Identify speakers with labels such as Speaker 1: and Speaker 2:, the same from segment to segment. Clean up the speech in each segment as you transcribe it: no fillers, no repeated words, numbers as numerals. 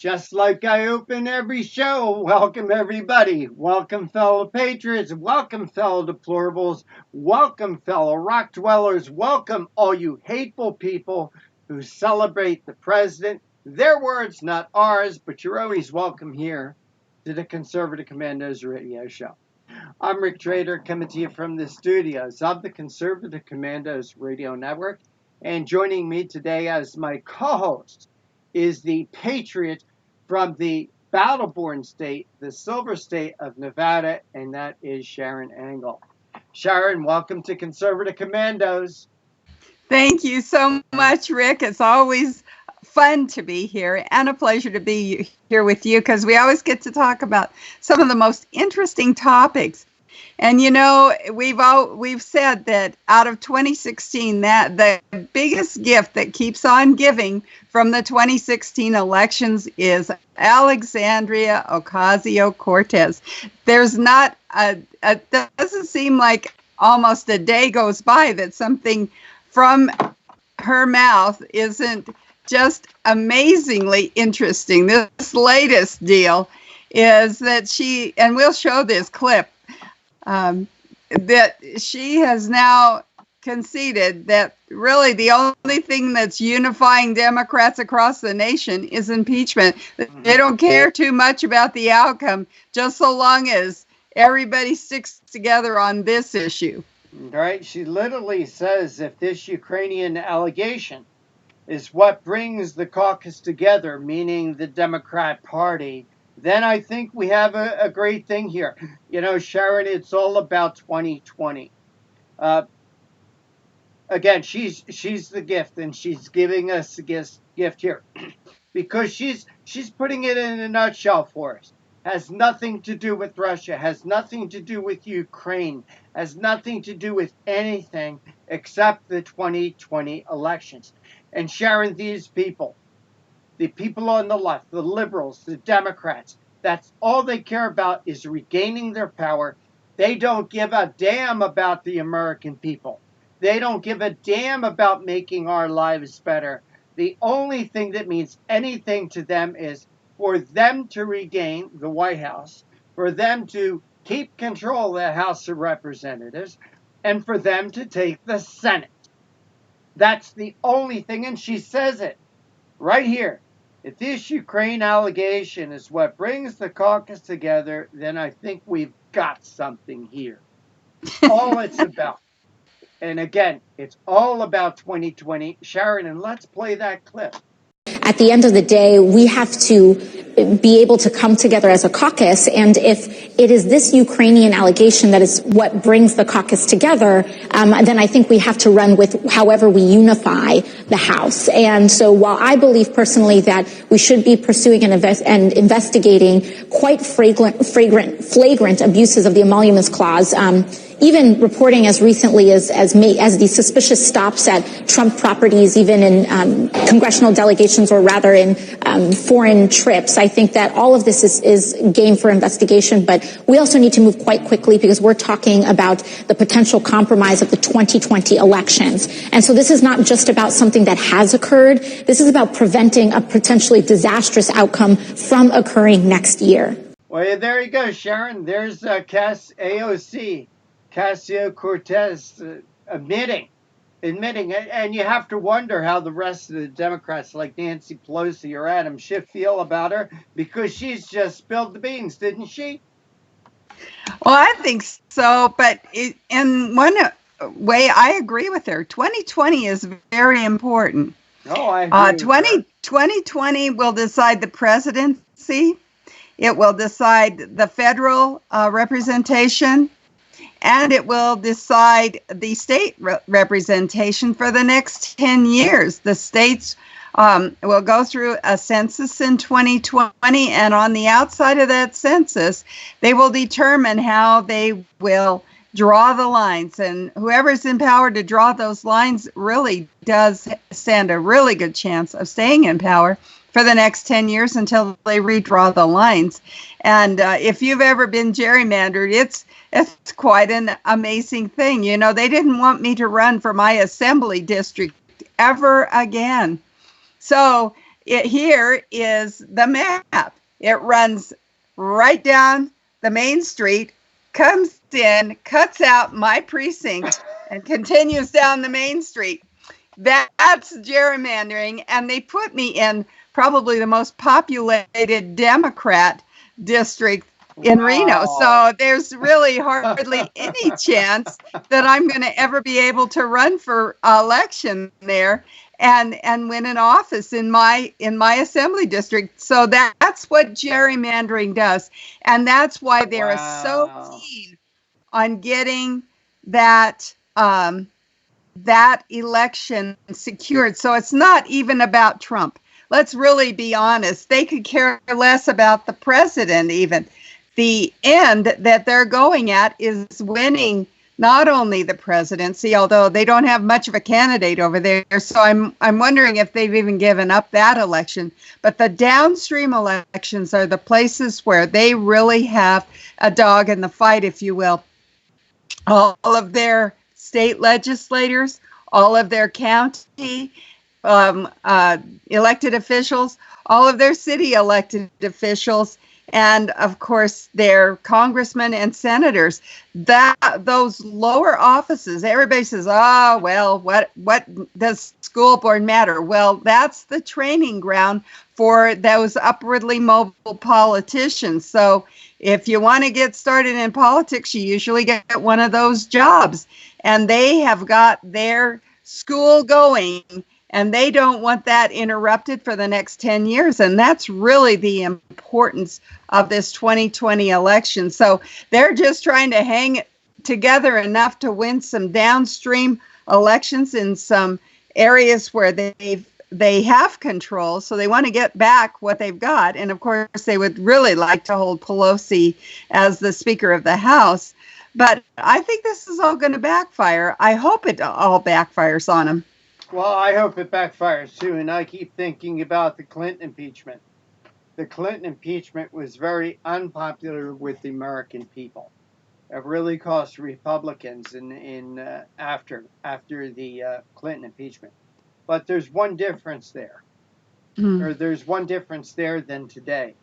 Speaker 1: Just like I open every show, welcome everybody. Welcome fellow patriots, welcome fellow deplorables, welcome fellow rock dwellers, welcome all you hateful people who celebrate the president. Their words, not ours, but you're always welcome here to the Conservative Commandos radio show. I'm Rick Trader, coming to you from the studios of the Conservative Commandos radio network. And joining me today as my co-host is the patriot from the battle-born state, the silver state of Nevada, and that is Sharron Angle. Sharron, welcome to Conservative Commandos.
Speaker 2: Thank you so much, Rick. It's always fun to be here and a pleasure to be here with you because we always get to talk about some of the most interesting topics. And you know, we've said that out of 2016, that the biggest gift that keeps on giving from the 2016 elections is Alexandria Ocasio-Cortez. There's not doesn't seem like almost a day goes by that something from her mouth isn't just amazingly interesting. This latest deal is that she, and we'll show this clip, that she has now conceded that really the only thing that's unifying Democrats across the nation is impeachment. They don't care too much about the outcome, just so long as everybody sticks together on this issue.
Speaker 1: Right? She literally says if this Ukrainian allegation is what brings the caucus together, meaning the Democrat Party, then I think we have a great thing here. You know, Sharron, it's all about 2020. Again, she's the gift, and she's giving us a gift here because she's putting it in a nutshell for us. Has nothing to do with Russia, has nothing to do with Ukraine, has nothing to do with anything except the 2020 elections. And Sharron, these people, the people on the left, the liberals, the Democrats, that's all they care about is regaining their power. They don't give a damn about the American people. They don't give a damn about making our lives better. The only thing that means anything to them is for them to regain the White House, for them to keep control of the House of Representatives, and for them to take the Senate. That's the only thing, and she says it right here. If this Ukraine allegation is what brings the caucus together, then I think we've got something here. All it's about. And again, it's all about 2020. Sharron, and let's play that clip.
Speaker 3: At the end of the day, we have to be able to come together as a caucus. And if it is this Ukrainian allegation that is what brings the caucus together, then I think we have to run with however we unify the House. And so while I believe personally that we should be pursuing and investigating quite flagrant abuses of the Emoluments Clause, even reporting as recently as the suspicious stops at Trump properties, even in congressional delegations or rather in foreign trips. I think that all of this is game for investigation, but we also need to move quite quickly because we're talking about the potential compromise of the 2020 elections. And so this is not just about something that has occurred. This is about preventing a potentially disastrous outcome from occurring next year.
Speaker 1: Well, there you go, Sharron. There's AOC. Ocasio-Cortez admitting, and you have to wonder how the rest of the Democrats like Nancy Pelosi or Adam Schiff feel about her because she's just spilled the beans, didn't she?
Speaker 2: Well, I think so, but in one way, I agree with her. 2020 is very important.
Speaker 1: Oh, I agree.
Speaker 2: 2020 will decide the presidency. It will decide the federal representation. And it will decide the state representation for the next 10 years. The states will go through a census in 2020, and on the outside of that census, they will determine how they will draw the lines. And whoever's in power to draw those lines really does stand a really good chance of staying in power for the next 10 years until they redraw the lines. And if you've ever been gerrymandered, it's quite an amazing thing. You know, they didn't want me to run for my assembly district ever again. So here is the map. It runs right down the main street, comes in, cuts out my precinct, and continues down the main street. That's gerrymandering, and they put me in probably the most populated Democrat district in Reno. So there's really hardly any chance that I'm going to ever be able to run for election there and win an office in my assembly district. So that's what gerrymandering does. And that's why they're so keen on getting that that election secured. So it's not even about Trump. Let's really be honest. They could care less about the president even. The end that they're going at is winning not only the presidency, although they don't have much of a candidate over there. So I'm wondering if they've even given up that election. But the downstream elections are the places where they really have a dog in the fight, if you will. All of their state legislators, all of their county elected officials, all of their city elected officials, and of course their congressmen and senators. Those lower offices, everybody says, oh, well, what does school board matter? Well, that's the training ground for those upwardly mobile politicians. So if you want to get started in politics, you usually get one of those jobs, and they have got their school going, and they don't want that interrupted for the next 10 years. And that's really the importance of this 2020 election. So they're just trying to hang it together enough to win some downstream elections in some areas where they have control. So they want to get back what they've got. And of course, they would really like to hold Pelosi as the Speaker of the House. But I think this is all going to backfire. I hope it all backfires on them.
Speaker 1: Well, I hope it backfires too. And I keep thinking about the Clinton impeachment. The Clinton impeachment was very unpopular with the American people. It really cost Republicans after the Clinton impeachment. But there's one difference there. Or there's one difference there than today.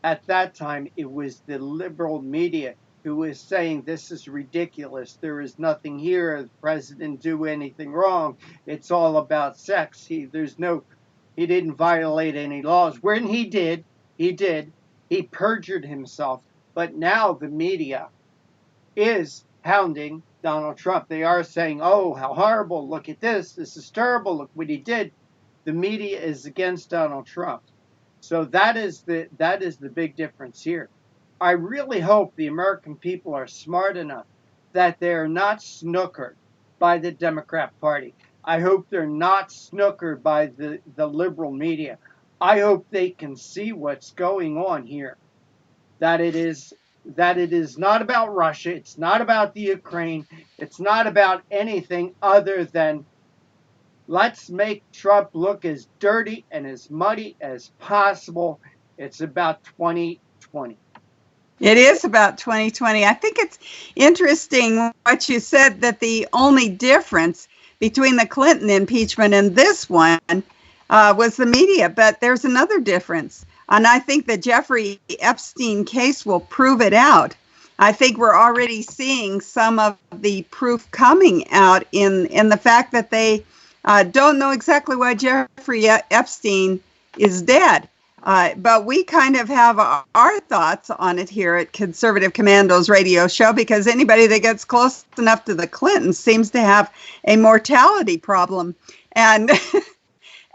Speaker 1: At that time, it was the liberal media who was saying this is ridiculous. There is nothing here. The president didn't do anything wrong. It's all about sex. He didn't violate any laws. When he did. He perjured himself. But now the media is hounding Donald Trump. They are saying, oh, how horrible. Look at this. This is terrible. Look what he did. The media is against Donald Trump. So that is the big difference here. I really hope the American people are smart enough that they're not snookered by the Democrat Party. I hope they're not snookered by the liberal media. I hope they can see what's going on here. That it is not about Russia. It's not about the Ukraine. It's not about anything other than let's make Trump look as dirty and as muddy as possible. It's about 2020.
Speaker 2: It is about 2020. I think it's interesting what you said, that the only difference between the Clinton impeachment and this one was the media. But there's another difference. And I think the Jeffrey Epstein case will prove it out. I think we're already seeing some of the proof coming out in the fact that they don't know exactly why Jeffrey Epstein is dead. But we kind of have our thoughts on it here at Conservative Commandos radio show, because anybody that gets close enough to the Clintons seems to have a mortality problem. And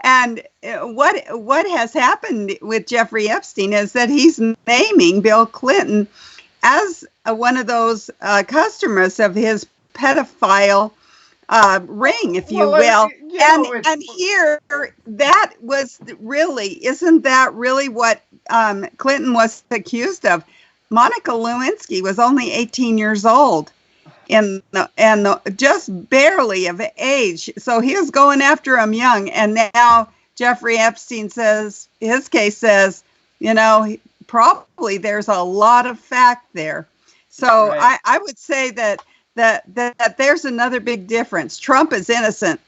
Speaker 2: and what has happened with Jeffrey Epstein is that he's naming Bill Clinton as one of those customers of his pedophile ring, if you will. And here, that was really, isn't that really what Clinton was accused of? Monica Lewinsky was only 18 years old and just barely of age. So he was going after him young. And now Jeffrey Epstein says, his case says, probably there's a lot of fact there. So right. I would say that there's another big difference. Trump is innocent.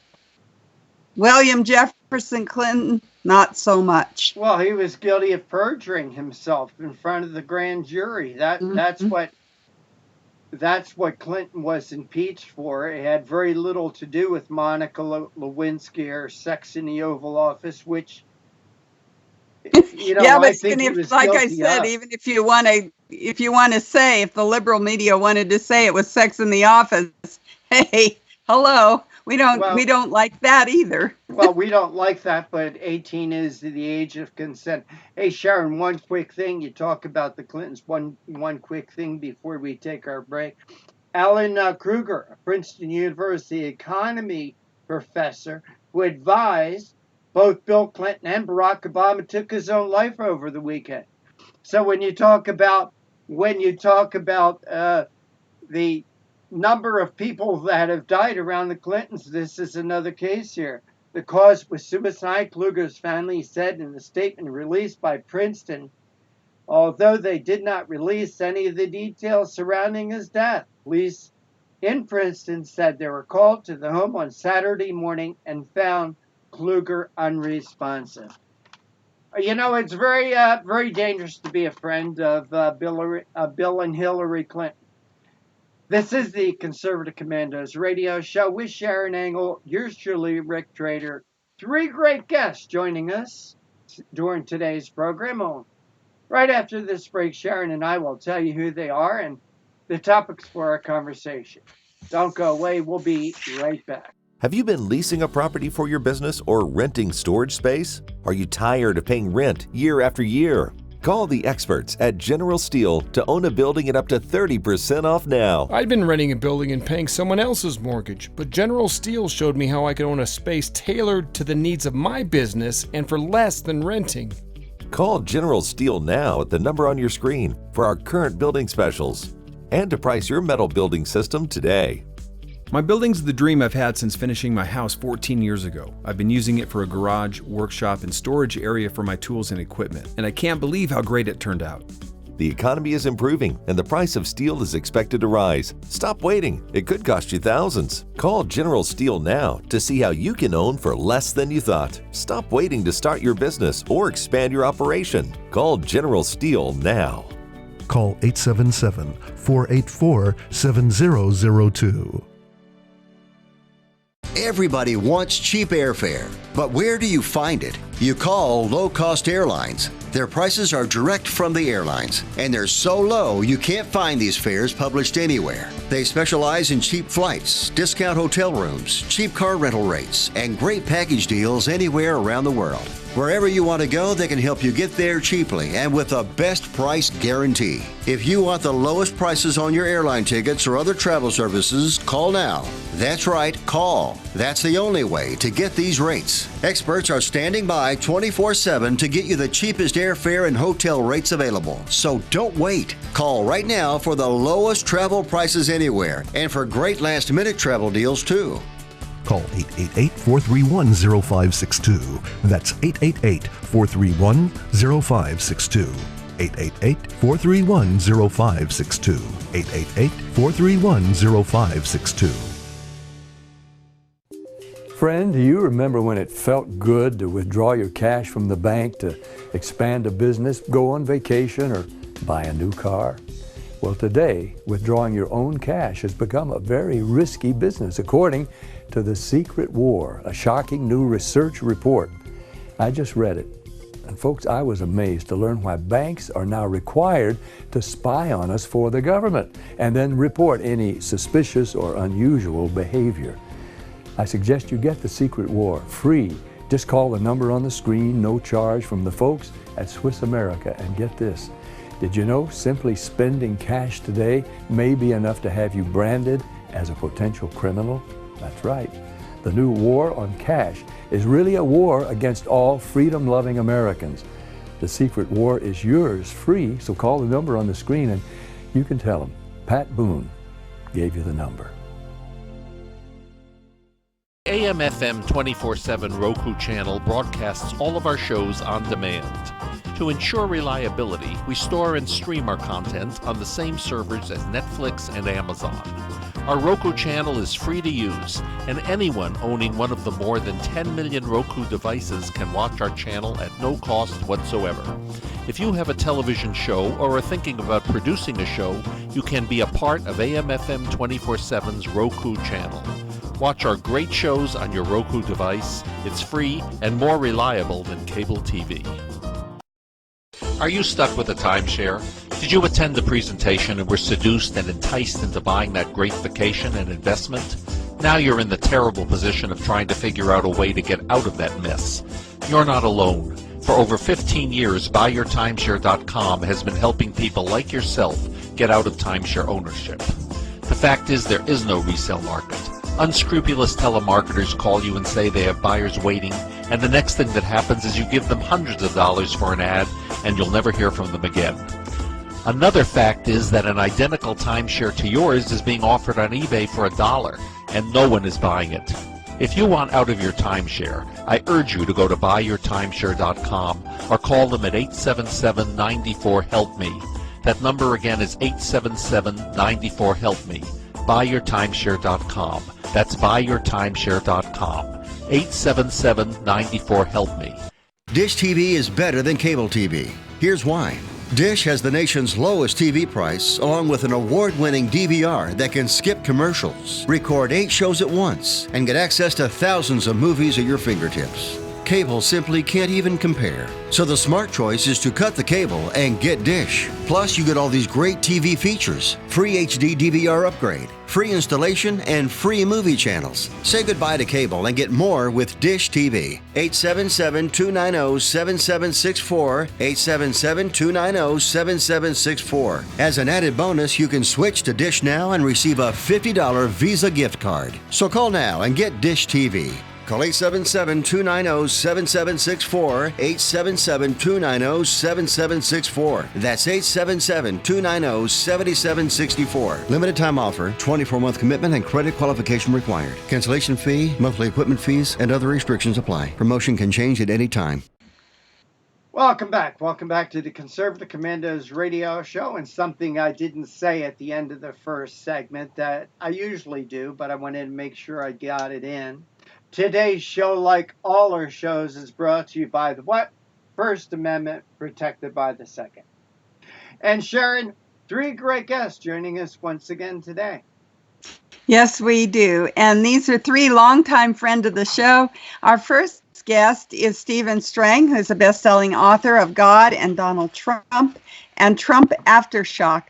Speaker 2: William Jefferson Clinton not so much.
Speaker 1: Well, he was guilty of perjuring himself in front of the grand jury. That's what Clinton was impeached for. It had very little to do with Monica Lewinsky or sex in the Oval Office, which,
Speaker 2: yeah, but
Speaker 1: I think he was
Speaker 2: like I
Speaker 1: guilty
Speaker 2: said,
Speaker 1: of.
Speaker 2: even if you want to say, if the liberal media wanted to say it was sex in the office, hey, hello, we don't like that either.
Speaker 1: Well, we don't like that, but 18 is the age of consent. Hey, Sharron, one quick thing. You talk about the Clintons. One quick thing before we take our break. Alan Kruger, a Princeton University economy professor who advised both Bill Clinton and Barack Obama, took his own life over the weekend. So when you talk about the number of people that have died around the Clintons, this is another case here. The cause was suicide, Kluger's family said in a statement released by Princeton, although they did not release any of the details surrounding his death. Police in Princeton said they were called to the home on Saturday morning and found Kluger unresponsive. It's very dangerous to be a friend of Bill and Hillary Clinton. This is the Conservative Commandos radio show with Sharron Engel, yours truly, Rick Trader. 3 great guests joining us during today's program. Right after this break, Sharron and I will tell you who they are and the topics for our conversation. Don't go away. We'll be right back.
Speaker 4: Have you been leasing a property for your business or renting storage space? Are you tired of paying rent year after year? Call the experts at General Steel to own a building at up to 30% off now.
Speaker 5: I'd been renting a building and paying someone else's mortgage, but General Steel showed me how I could own a space tailored to the needs of my business and for less than renting.
Speaker 4: Call General Steel now at the number on your screen for our current building specials and to price your metal building system today.
Speaker 6: My building's the dream I've had since finishing my house 14 years ago. I've been using it for a garage, workshop, and storage area for my tools and equipment, and I can't believe how great it turned out.
Speaker 4: The economy is improving and the price of steel is expected to rise. Stop waiting. It could cost you thousands. Call General Steel now to see how you can own for less than you thought. Stop waiting to start your business or expand your operation. Call General Steel now.
Speaker 7: Call 877-484-7002.
Speaker 8: Everybody wants cheap airfare, but where do you find it? You call low-cost airlines. Their prices are direct from the airlines, and they're so low you can't find these fares published anywhere. They specialize in cheap flights, discount hotel rooms, cheap car rental rates, and great package deals anywhere around the world. Wherever you want to go, they can help you get there cheaply and with a best price guarantee. If you want the lowest prices on your airline tickets or other travel services, call now. That's right, call. That's the only way to get these rates. Experts are standing by 24/7 to get you the cheapest airfare and hotel rates available. So don't wait. Call right now for the lowest travel prices anywhere and for great last-minute travel deals too.
Speaker 7: Call 888-431-0562. That's 888-431-0562. 888-431-0562. 888-431-0562.
Speaker 9: Friend, do you remember when it felt good to withdraw your cash from the bank to expand a business, go on vacation, or buy a new car? Well, today, withdrawing your own cash has become a very risky business, according to The Secret War, a shocking new research report. I just read it. And folks, I was amazed to learn why banks are now required to spy on us for the government and then report any suspicious or unusual behavior. I suggest you get The Secret War free. Just call the number on the screen, no charge, from the folks at Swiss America. And get this, did you know simply spending cash today may be enough to have you branded as a potential criminal? That's right. The new war on cash is really a war against all freedom-loving Americans. The Secret War is yours free, so call the number on the screen and you can tell them Pat Boone gave you the number.
Speaker 10: AM/FM 24/7 Roku channel broadcasts all of our shows on demand. To ensure reliability, we store and stream our content on the same servers as Netflix and Amazon. Our Roku channel is free to use, and anyone owning one of the more than 10 million Roku devices can watch our channel at no cost whatsoever. If you have a television show or are thinking about producing a show, you can be a part of AM/FM 24/7's Roku channel. Watch our great shows on your Roku device. It's free and more reliable than cable TV. Are you stuck with a timeshare? Did you attend the presentation and were seduced and enticed into buying that great vacation and investment? Now you're in the terrible position of trying to figure out a way to get out of that mess. You're not alone. For over 15 years, BuyYourTimeshare.com has been helping people like yourself get out of timeshare ownership. The fact is, there is no resale market. Unscrupulous telemarketers call you and say they have buyers waiting, and the next thing that happens is you give them hundreds of dollars for an ad, and you'll never hear from them again. Another fact is that an identical timeshare to yours is being offered on eBay for $1, and no one is buying it. If you want out of your timeshare, I urge you to go to BuyYourTimeshare.com or call them at 877-94-HELP-ME. That number again is 877-94-HELP-ME. BuyYourTimeshare.com. That's BuyYourTimeshare.com. 877-94-HELP-ME.
Speaker 8: Dish TV is better than cable TV. Here's why. Dish has the nation's lowest TV price, along with an award-winning DVR that can skip commercials, record 8 shows at once, and get access to thousands of movies at your fingertips. Cable simply can't even compare. So the smart choice is to cut the cable and get Dish. Plus, you get all these great TV features, free HD DVR upgrade, free installation, and free movie channels. Say goodbye to cable and get more with Dish TV. 877-290-7764, 877-290-7764. As an added bonus, you can switch to Dish now and receive a $50 Visa gift card. So call now and get Dish TV. Call 877-290-7764, 877-290-7764. That's 877-290-7764. Limited time offer, 24-month commitment and credit qualification required. Cancellation fee, monthly equipment fees, and other restrictions apply. Promotion can change at any time.
Speaker 1: Welcome back. Welcome back to the Conservative Commandos radio show, and something I didn't say at the end of the first segment that I usually do, but I wanted to make sure I got it in. Today's show, like all our shows, is brought to you by the what? First Amendment, protected by the Second. And Sharron, 3 great guests joining us once again today.
Speaker 2: Yes, we do. And these are 3 longtime friends of the show. Our first guest is Stephen Strang, who's a best-selling author of God and Donald Trump and Trump Aftershock,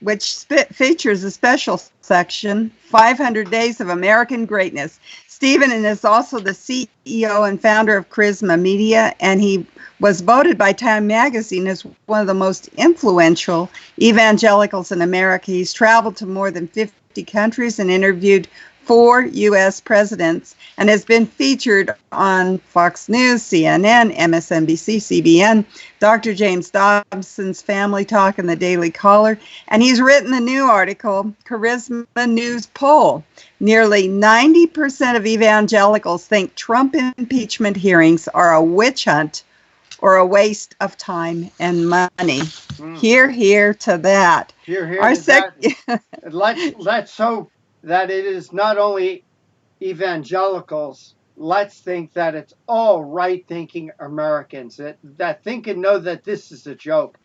Speaker 2: which features a special section, 500 Days of American Greatness. Stephen is also the CEO and founder of Charisma Media, and he was voted by Time Magazine as one of the most influential evangelicals in America. He's traveled to more than 50 countries and interviewed 4 U.S. presidents and has been featured on Fox News, CNN, MSNBC, CBN, Dr. James Dobson's Family Talk, and the Daily Caller. And he's written the new article, Charisma News Poll. Nearly 90% of evangelicals think Trump impeachment hearings are a witch hunt or a waste of time and money. Hear, hear to that.
Speaker 1: Hear, hear to that. Let's hope that it is not only evangelicals. Let's think that it's all right-thinking Americans that think and know that this is a joke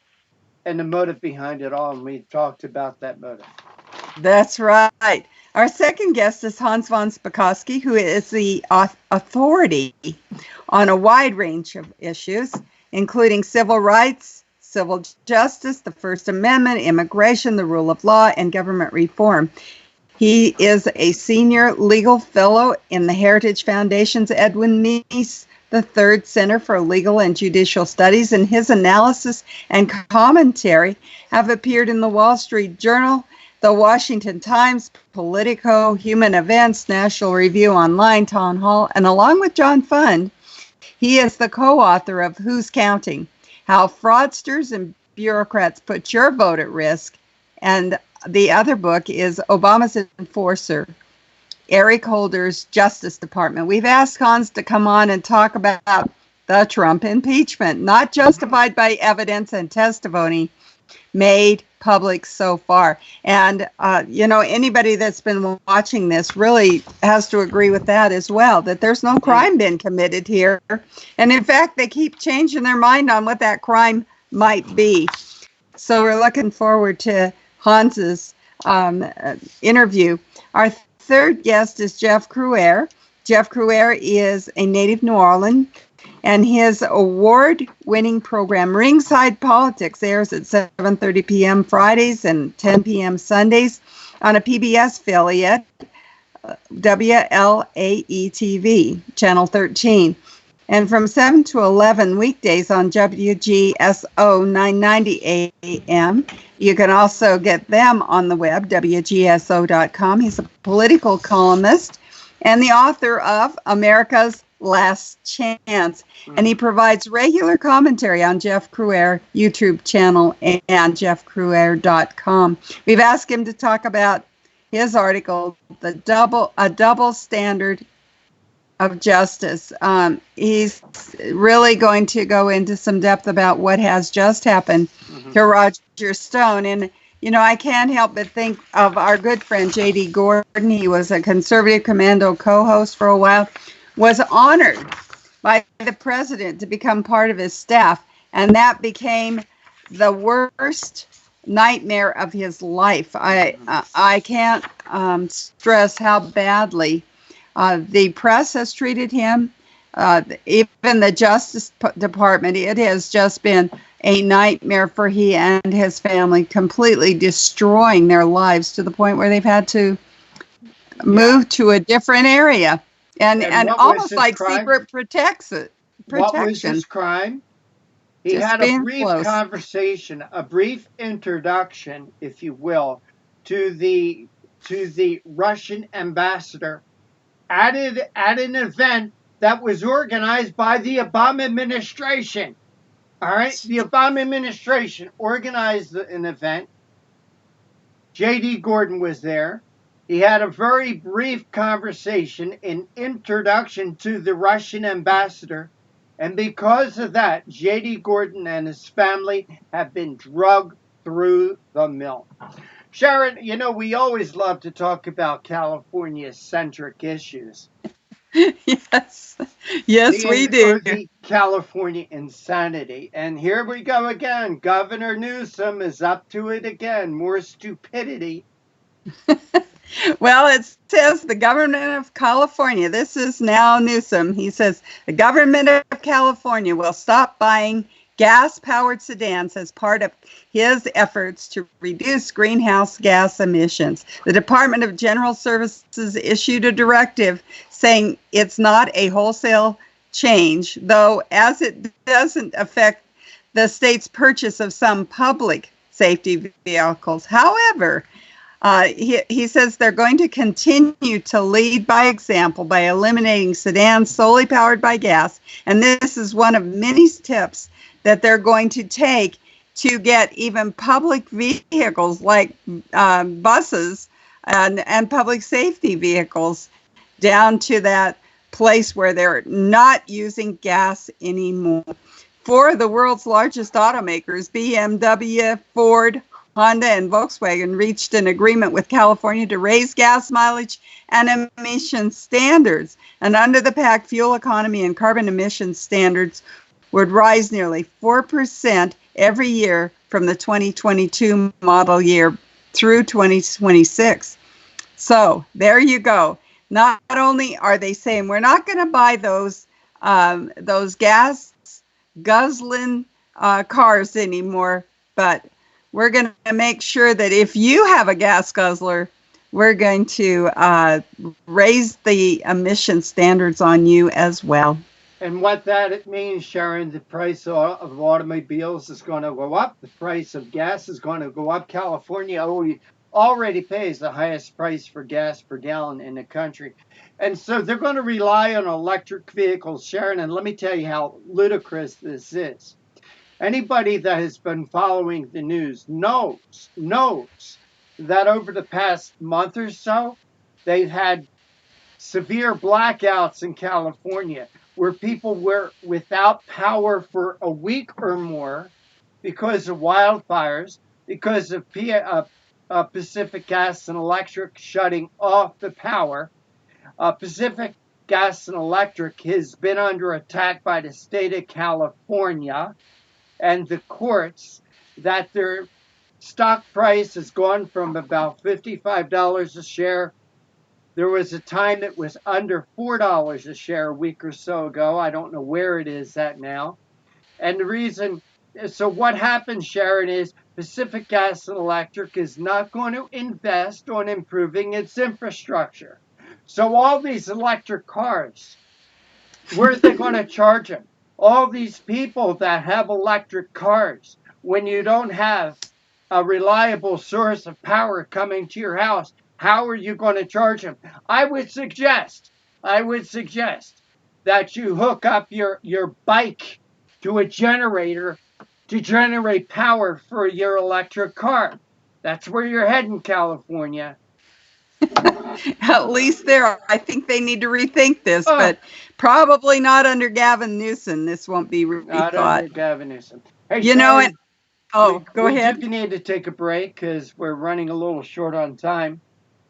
Speaker 1: and the motive behind it all, and we talked about that motive.
Speaker 2: That's right. Our second guest is VonSpakovsky, who is the authority on a wide range of issues, including civil rights, civil justice, the First Amendment, immigration, the rule of law, and government reform. He is a senior legal fellow in the Heritage Foundation's Edwin Meese III Center for Legal and Judicial Studies, and his analysis and commentary have appeared in the Wall Street Journal, the Washington Times, Politico, Human Events, National Review Online, Town Hall, and along with John Fund, he is the co-author of Who's Counting? How Fraudsters and Bureaucrats Put Your Vote at Risk, and the other book is Obama's Enforcer, Eric Holder's Justice Department. We've asked Hans to come on and talk about the Trump impeachment, not justified by evidence and testimony made public so far. And, anybody that's been watching this really has to agree with that as well, that there's no crime been committed here. And in fact, they keep changing their mind on what that crime might be. So we're looking forward to Hans's interview. Our third guest is Jeff Crouere. Jeff Crouere is a native New Orleans, and his award-winning program, Ringside Politics, airs at 7:30 p.m. Fridays and 10 p.m. Sundays on a PBS affiliate, WLAE-TV, Channel 13. And from 7 to 11 weekdays on WGSO 990 AM. You can also get them on the web, WGSO.com. He's a political columnist and the author of America's Last Chance. And he provides regular commentary on Jeff Crouere YouTube channel and jeffcrouere.com. We've asked him to talk about his article, A Double Standard of Justice. He's really going to go into some depth about what has just happened to Roger Stone. And, I can't help but think of our good friend J.D. Gordon. He was a Conservative Commando co-host for a while, was honored by the president to become part of his staff. And that became the worst nightmare of his life. I can't stress how badly the press has treated him, even the Justice Department. It has just been a nightmare for he and his family, completely destroying their lives to the point where they've had to move to a different area and almost like crime? Secret protection.
Speaker 1: What was his crime? He just had a brief conversation, a brief introduction, if you will, to the Russian ambassador at an event that was organized by the Obama administration. All right, the Obama administration organized an event. J.D. Gordon was there. He had a very brief conversation, an introduction to the Russian ambassador. And because of that, J.D. Gordon and his family have been drugged through the mill. Sharron, we always love to talk about California-centric issues.
Speaker 2: Yes, we do.
Speaker 1: The California insanity. And here we go again. Governor Newsom is up to it again. More stupidity.
Speaker 2: Well, it says the government of California, this is now Newsom, he says the government of California will stop buying gas-powered sedans as part of his efforts to reduce greenhouse gas emissions. The Department of General Services issued a directive saying it's not a wholesale change, though as it doesn't affect the state's purchase of some public safety vehicles. However, he says they're going to continue to lead by example by eliminating sedans solely powered by gas. And this is one of many steps that they're going to take to get even public vehicles like buses and public safety vehicles down to that place where they're not using gas anymore. Four of the world's largest automakers, BMW, Ford, Honda, and Volkswagen, reached an agreement with California to raise gas mileage and emission standards. And under the pact, fuel economy and carbon emission standards would rise nearly 4% every year from the 2022 model year through 2026. So there you go. Not only are they saying we're not going to buy those gas guzzling cars anymore, but we're going to make sure that if you have a gas guzzler, we're going to raise the emission standards on you as well.
Speaker 1: And what that means, Sharron, the price of automobiles is going to go up. The price of gas is going to go up. California already pays the highest price for gas per gallon in the country. And so they're going to rely on electric vehicles, Sharron. And let me tell you how ludicrous this is. Anybody that has been following the news knows that over the past month or so, they've had severe blackouts in California where people were without power for a week or more because of wildfires, because of Pacific Gas and Electric shutting off the power. Pacific Gas and Electric has been under attack by the state of California and the courts, that their stock price has gone from about $55 a share. There was a time it was under $4 a share a week or so ago. I don't know where it is at now. And the reason, so what happens, Sharron, is Pacific Gas and Electric is not going to invest on improving its infrastructure. So all these electric cars, where are they going to charge them? All these people that have electric cars, when you don't have a reliable source of power coming to your house, how are you going to charge them? I would suggest that you hook up your bike to a generator to generate power for your electric car. That's where you're heading, California.
Speaker 2: At least there, I think they need to rethink this, but probably not under Gavin Newsom. This won't be rethought.
Speaker 1: Not under Gavin Newsom. Hey,
Speaker 2: you know, and go ahead.
Speaker 1: We need to take a break because we're running a little short on time,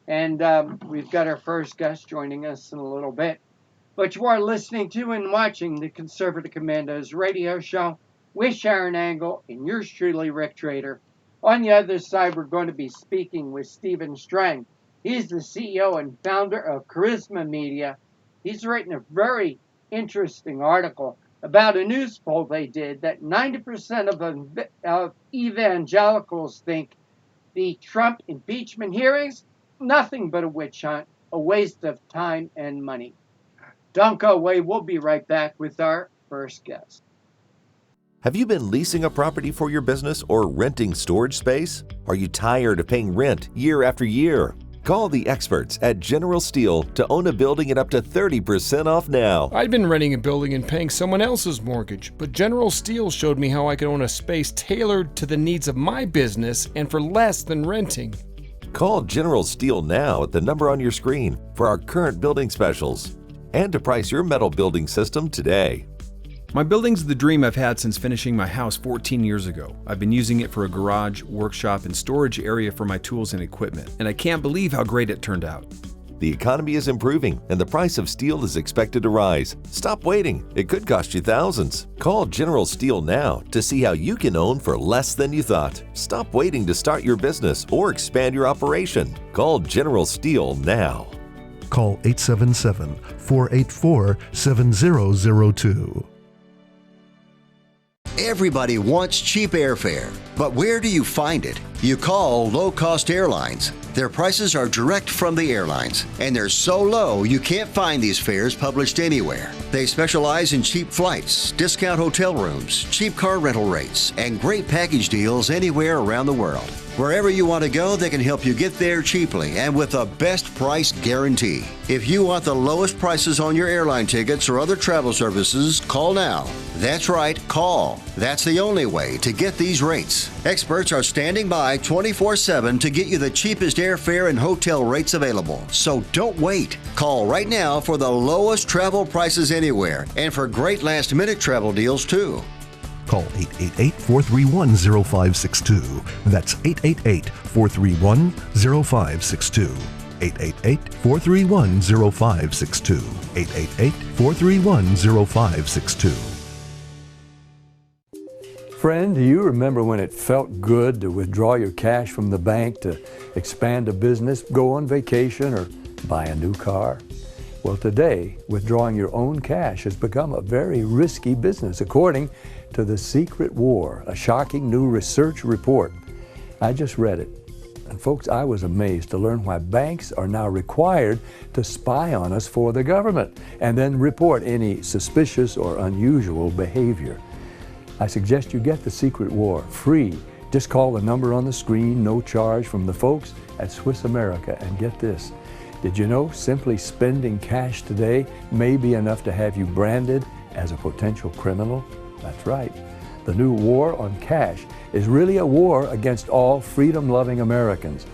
Speaker 1: and we've got our first guest joining us in a little bit. But you are listening to and watching the Conservative Commandos radio show with Sharron Angle and yours truly, Rick Trader. On the other side, we're going to be speaking with Stephen Strang. He's the CEO and founder of Charisma Media. He's written a very interesting article about a news poll they did that 90% of evangelicals think the Trump impeachment hearings, nothing but a witch hunt, a waste of time and money. Don't go away. We'll be right back with our first guest.
Speaker 4: Have you been leasing a property for your business or renting storage space? Are you tired of paying rent year after year? Call the experts at General Steel to own a building at up to 30% off now.
Speaker 5: I'd been renting a building and paying someone else's mortgage, but General Steel showed me how I could own a space tailored to the needs of my business and for less than renting.
Speaker 4: Call General Steel now at the number on your screen for our current building specials and to price your metal building system today.
Speaker 6: My building's the dream I've had since finishing my house 14 years ago. I've been using it for a garage, workshop, and storage area for my tools and equipment, and I can't believe how great it turned out.
Speaker 4: The economy is improving and the price of steel is expected to rise. Stop waiting. It could cost you thousands. Call General Steel now to see how you can own for less than you thought. Stop waiting to start your business or expand your operation. Call General Steel now.
Speaker 7: Call 877-484-7002.
Speaker 8: Everybody wants cheap airfare, but where do you find it? You call low-cost airlines. Their prices are direct from the airlines, and they're so low you can't find these fares published anywhere. They specialize in cheap flights, discount hotel rooms, cheap car rental rates, and great package deals anywhere around the world. Wherever you want to go, they can help you get there cheaply and with a best price guarantee. If you want the lowest prices on your airline tickets or other travel services, call now. That's right, call. That's the only way to get these rates. Experts are standing by 24/7 to get you the cheapest airfare and hotel rates available. So don't wait. Call right now for the lowest travel prices anywhere and for great last-minute travel deals too.
Speaker 7: Call 888-431-0562. That's 888-431-0562. 888-431-0562. 888-431-0562.
Speaker 9: Friend, do you remember when it felt good to withdraw your cash from the bank to expand a business, go on vacation, or buy a new car? Well, today, withdrawing your own cash has become a very risky business, according to The Secret War, a shocking new research report. I just read it. And folks, I was amazed to learn why banks are now required to spy on us for the government and then report any suspicious or unusual behavior. I suggest you get The Secret War free. Just call the number on the screen, no charge, from the folks at Swiss America. And get this, did you know simply spending cash today may be enough to have you branded as a potential criminal? That's right. The new war on cash is really a war against all freedom-loving Americans.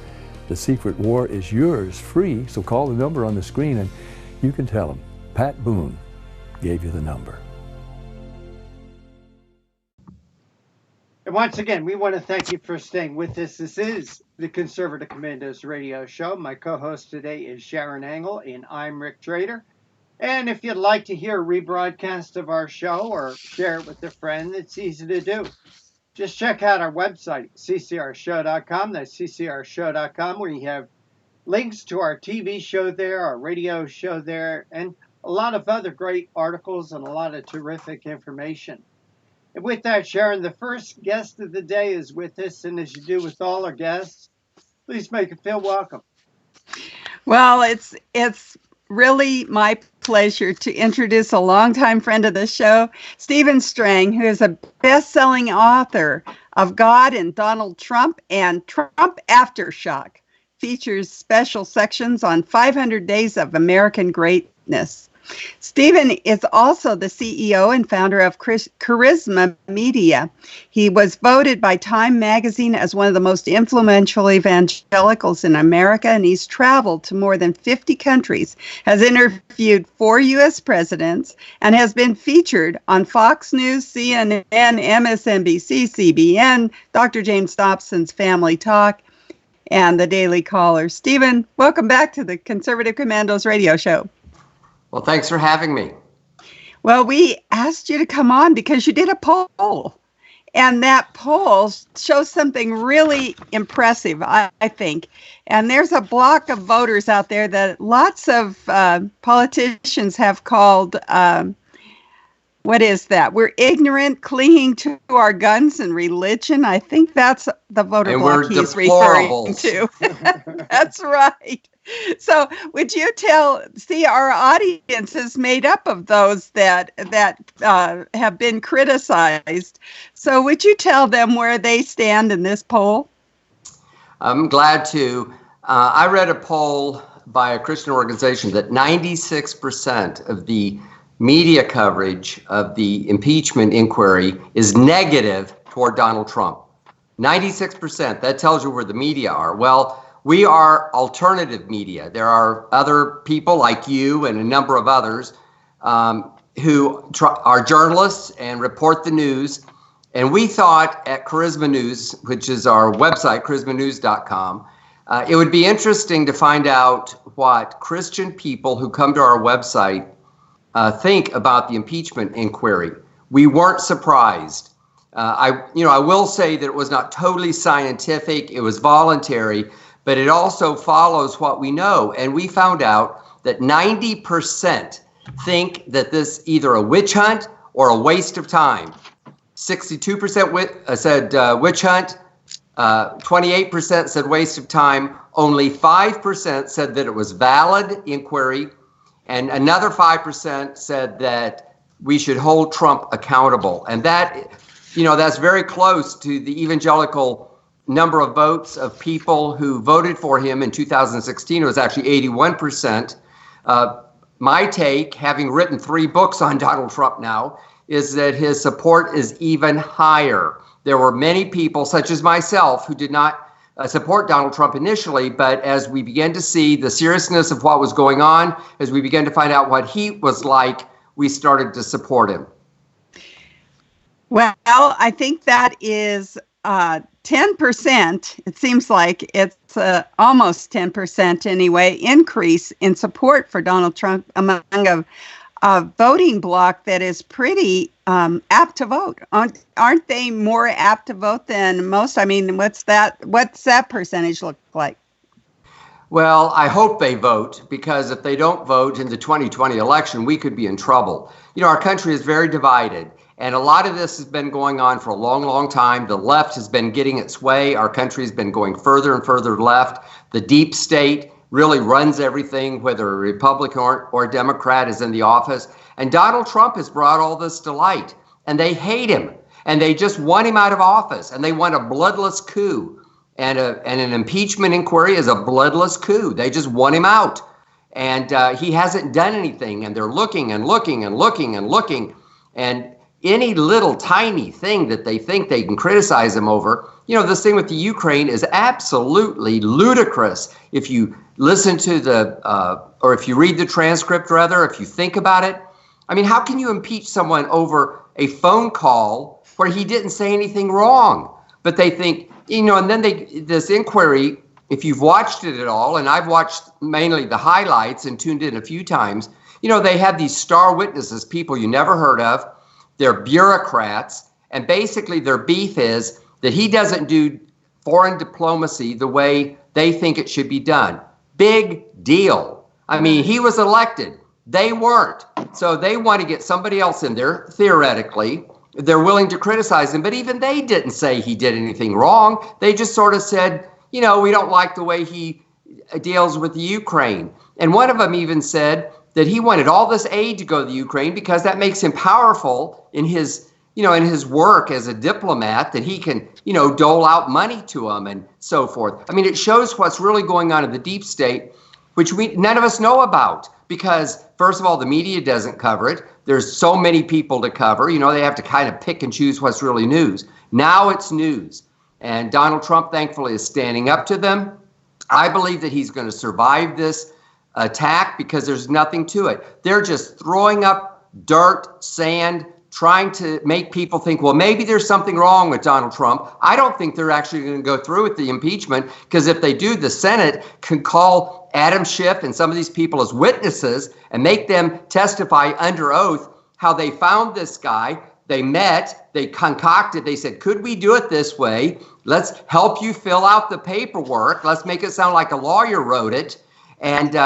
Speaker 9: The Secret War is yours free, so call the number on the screen and you can tell them, Pat Boone gave you the number.
Speaker 1: And once again, we want to thank you for staying with us. This is the Conservative Commandos radio show. My co-host today is Sharron Engel, and I'm Rick Trader. And if you'd like to hear a rebroadcast of our show or share it with a friend, it's easy to do. Just check out our website, CCRShow.com. That's CCRShow.com, where you have links to our TV show there, our radio show there, and a lot of other great articles and a lot of terrific information. And with that, Sharron, the first guest of the day is with us, and as you do with all our guests, please make it feel welcome.
Speaker 2: Well, it's really my pleasure to introduce a longtime friend of the show, Stephen Strang, who is a best-selling author of God and Donald Trump and Trump Aftershock. Features special sections on 500 Days of American Greatness. Stephen is also the CEO and founder of Charisma Media. He was voted by Time magazine as one of the most influential evangelicals in America, and he's traveled to more than 50 countries, has interviewed 4 U.S. presidents, and has been featured on Fox News, CNN, MSNBC, CBN, Dr. James Dobson's Family Talk, and the Daily Caller. Stephen, welcome back to the Conservative Commandos radio show.
Speaker 11: Well, thanks for having me.
Speaker 2: Well, we asked you to come on because you did a poll, and that poll shows something really impressive, I think. And there's a block of voters out there that lots of politicians have called, what is that? We're ignorant, clinging to our guns and religion. I think that's the voter block he's referring to. That's right. So would you see our audience is made up of those that have been criticized. So would you tell them where they stand in this poll?
Speaker 11: I'm glad to. I read a poll by a Christian organization that 96% of the media coverage of the impeachment inquiry is negative toward Donald Trump. 96%. That tells you where the media are. Well, we are alternative media. There are other people like you and a number of others who are journalists and report the news. And we thought at Charisma News, which is our website, charismanews.com, it would be interesting to find out what Christian people who come to our website think about the impeachment inquiry. We weren't surprised. I will say that it was not totally scientific. It was voluntary. But it also follows what we know. And we found out that 90% think that this either a witch hunt or a waste of time. 62% said witch hunt, 28% said waste of time, only 5% said that it was valid inquiry, and another 5% said that we should hold Trump accountable. And that, that's very close to the evangelical number of votes of people who voted for him in 2016. It was actually 81%. My take, having written 3 books on Donald Trump now, is that his support is even higher. There were many people, such as myself, who did not support Donald Trump initially, but as we began to see the seriousness of what was going on, as we began to find out what he was like, we started to support him.
Speaker 2: Well, I think that is 10%, it seems like it's almost 10% anyway, increase in support for Donald Trump among a voting bloc that is pretty apt to vote. Aren't they more apt to vote than most? I mean, what's that percentage look like?
Speaker 11: Well, I hope they vote, because if they don't vote in the 2020 election, we could be in trouble. Our country is very divided. And a lot of this has been going on for a long, long time. The left has been getting its way. Our country has been going further and further left. The deep state really runs everything, whether a Republican or Democrat is in the office. And Donald Trump has brought all this to light. And they hate him. And they just want him out of office. And they want a bloodless coup. And an impeachment inquiry is a bloodless coup. They just want him out. And he hasn't done anything. And they're looking and looking and looking and looking. And any little tiny thing that they think they can criticize him over, this thing with the Ukraine is absolutely ludicrous. If you listen to or if you read the transcript, rather, if you think about it, I mean, how can you impeach someone over a phone call where he didn't say anything wrong? But they think, and then this inquiry, if you've watched it at all, and I've watched mainly the highlights and tuned in a few times, they have these star witnesses, people you never heard of. They're bureaucrats. And basically their beef is that he doesn't do foreign diplomacy the way they think it should be done. Big deal. I mean, he was elected. They weren't. So they want to get somebody else in there, theoretically. They're willing to criticize him, but even they didn't say he did anything wrong. They just sort of said, we don't like the way he deals with the Ukraine. And one of them even said that he wanted all this aid to go to the Ukraine because that makes him powerful in his work as a diplomat, that he can, dole out money to them and so forth. I mean, it shows what's really going on in the deep state, which none of us know about because, first of all, the media doesn't cover it. There's so many people to cover. They have to kind of pick and choose what's really news. Now it's news. And Donald Trump, thankfully, is standing up to them. I believe that he's going to survive this attack because there's nothing to it. They're just throwing up dirt, sand, trying to make people think, well, maybe there's something wrong with Donald Trump. I don't think they're actually going to go through with the impeachment because if they do, the Senate can call Adam Schiff and some of these people as witnesses and make them testify under oath how they found this guy. They met, they concocted, they said, could we do it this way? Let's help you fill out the paperwork. Let's make it sound like a lawyer wrote it. And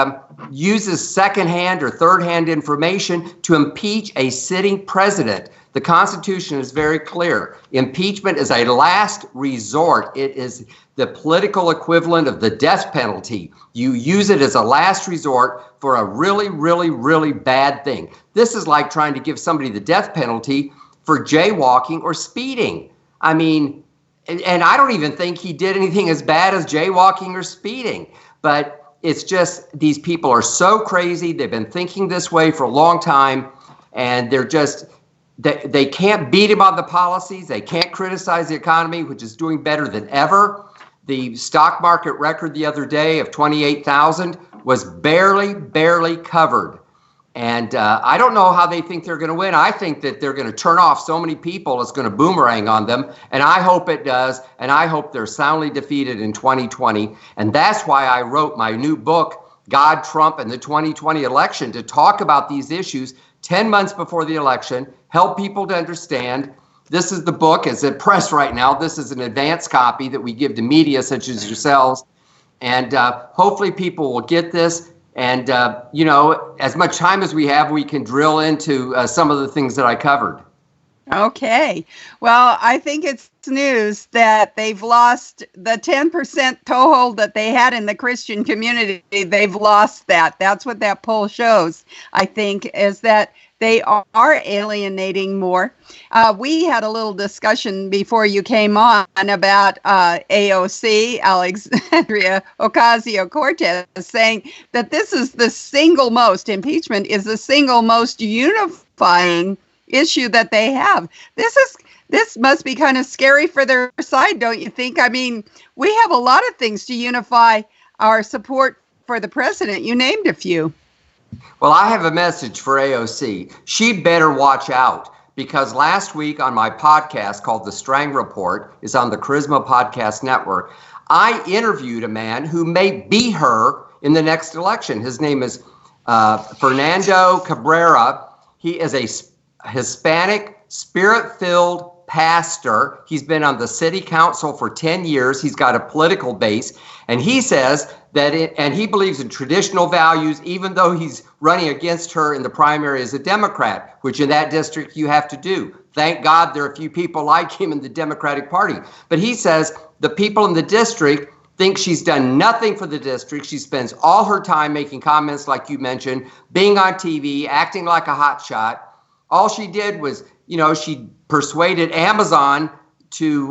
Speaker 11: uses secondhand or third-hand information to impeach a sitting president. The Constitution is very clear. Impeachment is a last resort. It is the political equivalent of the death penalty. You use it as a last resort for a really, really, really bad thing. This is like trying to give somebody the death penalty for jaywalking or speeding. I mean, and I don't even think he did anything as bad as jaywalking or speeding, but it's just these people are so crazy. They've been thinking this way for a long time, and they're just, they can't beat him on the policies. They can't criticize the economy, which is doing better than ever. The stock market record the other day of 28,000 was barely covered. And I don't know how they think they're going to win. I think that they're going to turn off so many people, it's going to boomerang on them. And I hope it does. And I hope they're soundly defeated in 2020. And that's why I wrote my new book, God, Trump, and the 2020 election, to talk about these issues 10 months before the election, help people to understand. This is the book. It's at press right now. This is an advance copy that we give to media such as yourselves. And hopefully people will get this. And, as much time as we have, we can drill into some of the things that I covered.
Speaker 2: Okay. Well, I think it's news that they've lost the 10% toehold that they had in the Christian community. They've lost that. That's what that poll shows, I think, is that they are alienating more. We had a little discussion before you came on about AOC, Alexandria Ocasio-Cortez, saying that this is the single most, impeachment is the single most unifying issue that they have. This must be kind of scary for their side, don't you think? I mean, we have a lot of things to unify our support for the president. You named a few.
Speaker 11: Well, I have a message for AOC. She better watch out, because last week on my podcast called The Strang Report, is on the Charisma Podcast Network, I interviewed a man who may be her in the next election. His name is Fernando Cabrera. He is a Hispanic, spirit-filled pastor. He's been on the city council for 10 years. He's got a political base, and he says that and he believes in traditional values, even though he's running against her in the primary as a Democrat, which in that district you have to do. Thank God there are a few people like him in the Democratic Party. But he says the people in the district think she's done nothing for the district. She spends all her time making comments like you mentioned, being on TV, acting like a hotshot. All she did was, she persuaded Amazon to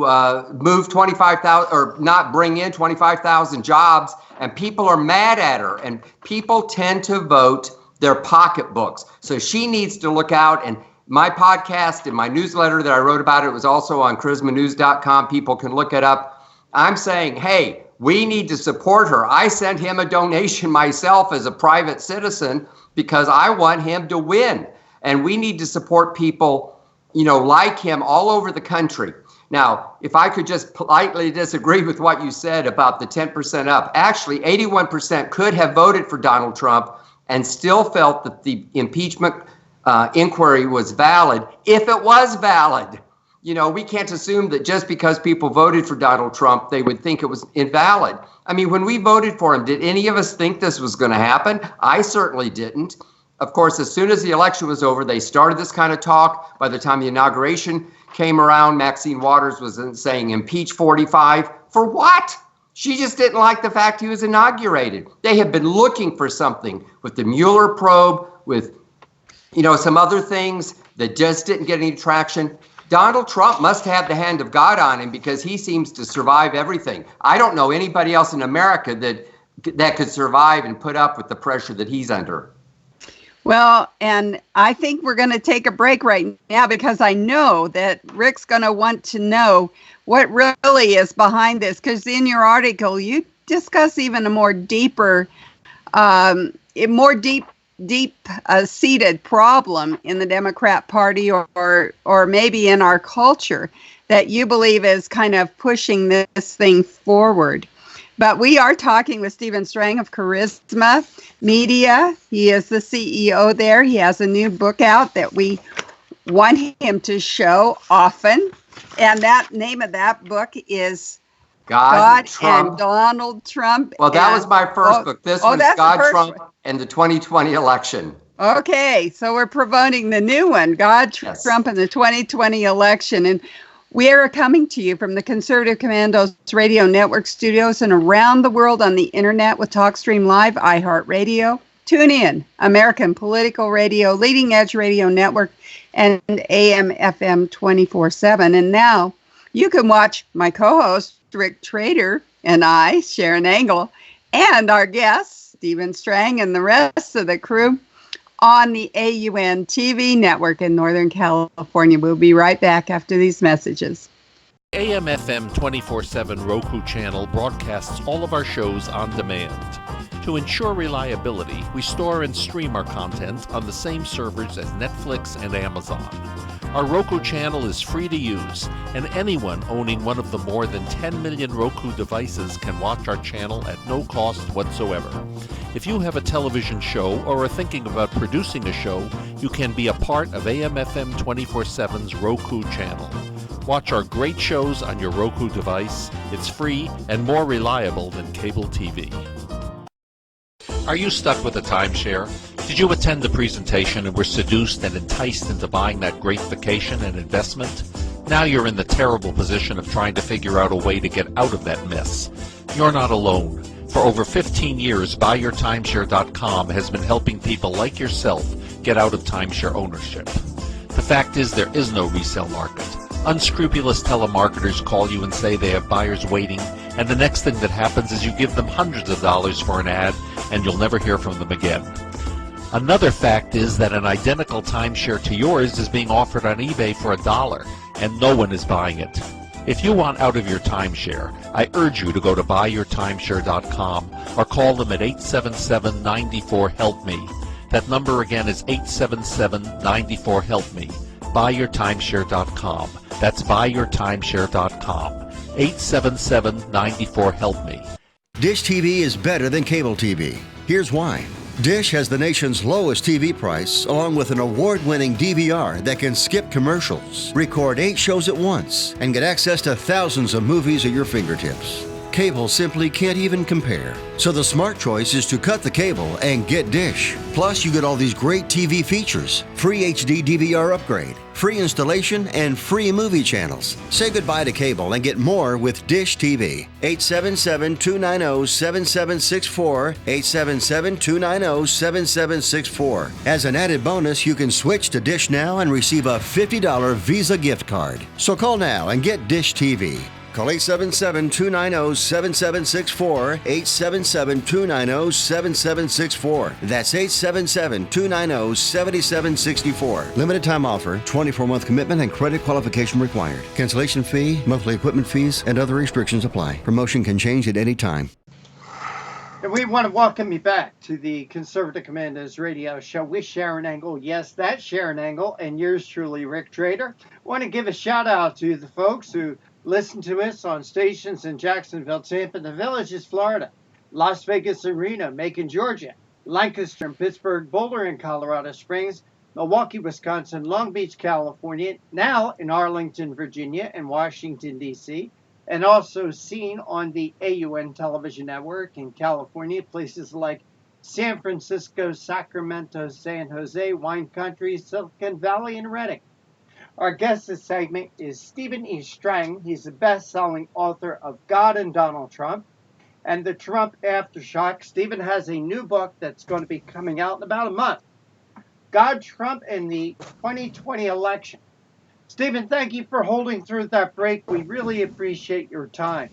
Speaker 11: move 25,000 or not bring in 25,000 jobs, and people are mad at her, and people tend to vote their pocketbooks. So she needs to look out. And my podcast and my newsletter that I wrote about it was also on charismanews.com. People can look it up. I'm saying, hey, we need to support her. I sent him a donation myself as a private citizen because I want him to win. And we need to support people, like him all over the country. Now, if I could just politely disagree with what you said about the 10% up, actually 81% could have voted for Donald Trump and still felt that the impeachment inquiry was valid if it was valid. We can't assume that just because people voted for Donald Trump, they would think it was invalid. I mean, when we voted for him, did any of us think this was going to happen? I certainly didn't. Of course, as soon as the election was over, they started this kind of talk. By the time the inauguration came around, Maxine Waters was saying impeach 45. For what? She just didn't like the fact he was inaugurated. They have been looking for something with the Mueller probe, with some other things that just didn't get any traction. Donald Trump must have the hand of God on him because he seems to survive everything. I don't know anybody else in America that could survive and put up with the pressure that he's under.
Speaker 2: Well, and I think we're going to take a break right now because I know that Rick's going to want to know what really is behind this, because in your article you discuss even a more deeper, deep-seated problem in the Democrat Party or maybe in our culture that you believe is kind of pushing this thing forward. But we are talking with Stephen Strang of Charisma Media. He is the CEO there. He has a new book out that we want him to show often. And that name of that book is God and Donald Trump.
Speaker 11: Well, that was my first book. This one's God, Trump, and the 2020 election.
Speaker 2: Okay, so we're promoting the new one, God, Trump, and the 2020 election. And we are coming to you from the Conservative Commandos Radio Network studios and around the world on the internet with TalkStream Live, iHeartRadio, TuneIn, American Political Radio, Leading Edge Radio Network, and AM/FM 24/7. And now you can watch my co-host, Rick Trader, and I, Sharron Angle, and our guests, Stephen Strang, and the rest of the crew on the AUN TV network in Northern California. We'll be right back after these messages.
Speaker 10: AM/FM 24/7 Roku channel broadcasts all of our shows on demand. To ensure reliability, we store and stream our content on the same servers as Netflix and Amazon. Our Roku channel is free to use, and anyone owning one of the more than 10 million Roku devices can watch our channel at no cost whatsoever. If you have a television show or are thinking about producing a show, you can be a part of AM/FM 24/7's Roku channel. Watch our great shows on your Roku device. It's free and more reliable than cable TV. Are you stuck with a timeshare? Did you attend the presentation and were seduced and enticed into buying that great vacation and investment? Now you're in the terrible position of trying to figure out a way to get out of that mess. You're not alone. For over 15 years, BuyYourTimeshare.com has been helping people like yourself get out of timeshare ownership. The fact is there is no resale market. Unscrupulous telemarketers call you and say they have buyers waiting, and the next thing that happens is you give them hundreds of dollars for an ad and you'll never hear from them again. Another fact is that an identical timeshare to yours is being offered on eBay for $1 and no one is buying it. If you want out of your timeshare, I urge you to go to buyyourtimeshare.com or call them at 877-94-HELP-ME. That number again is 877-94-HELP-ME. Buyyourtimeshare.com. That's buyyourtimeshare.com. 877-94-HELP-ME.
Speaker 8: Dish TV is better than cable TV. Here's why. Dish has the nation's lowest TV price, along with an award-winning DVR that can skip commercials, record 8 shows at once, and get access to thousands of movies at your fingertips. Cable simply can't even compare. So the smart choice is to cut the cable and get Dish. Plus, you get all these great TV features, free HD DVR upgrade, free installation, and free movie channels. Say goodbye to cable and get more with Dish TV. 877-290-7764, 877-290-7764. As an added bonus, you can switch to Dish now and receive a $50 Visa gift card. So call now and get Dish TV. Call 877-290-7764, 877-290-7764. That's 877-290-7764. Limited time offer, 24-month commitment and credit qualification required. Cancellation fee, monthly equipment fees, and other restrictions apply. Promotion can change at any time.
Speaker 1: And we want to welcome you back to the Conservative Commandos radio show with Sharron Engel. Yes, that's Sharron Engel, and yours truly, Rick Trader. I want to give a shout out to the folks who listen to us on stations in Jacksonville, Tampa, the Villages, Florida, Las Vegas, Reno, Macon, Georgia, Lancaster, and Pittsburgh, Boulder, and Colorado Springs, Milwaukee, Wisconsin, Long Beach, California, now in Arlington, Virginia, and Washington, D.C., and also seen on the AUN television network in California, places like San Francisco, Sacramento, San Jose, Wine Country, Silicon Valley, and Redding. Our guest this segment is Stephen E. Strang. He's the best-selling author of God and Donald Trump and the Trump Aftershock. Stephen has a new book that's going to be coming out in about a month, God, Trump, and the 2020 election. Stephen, thank you for holding through that break. We really appreciate your time.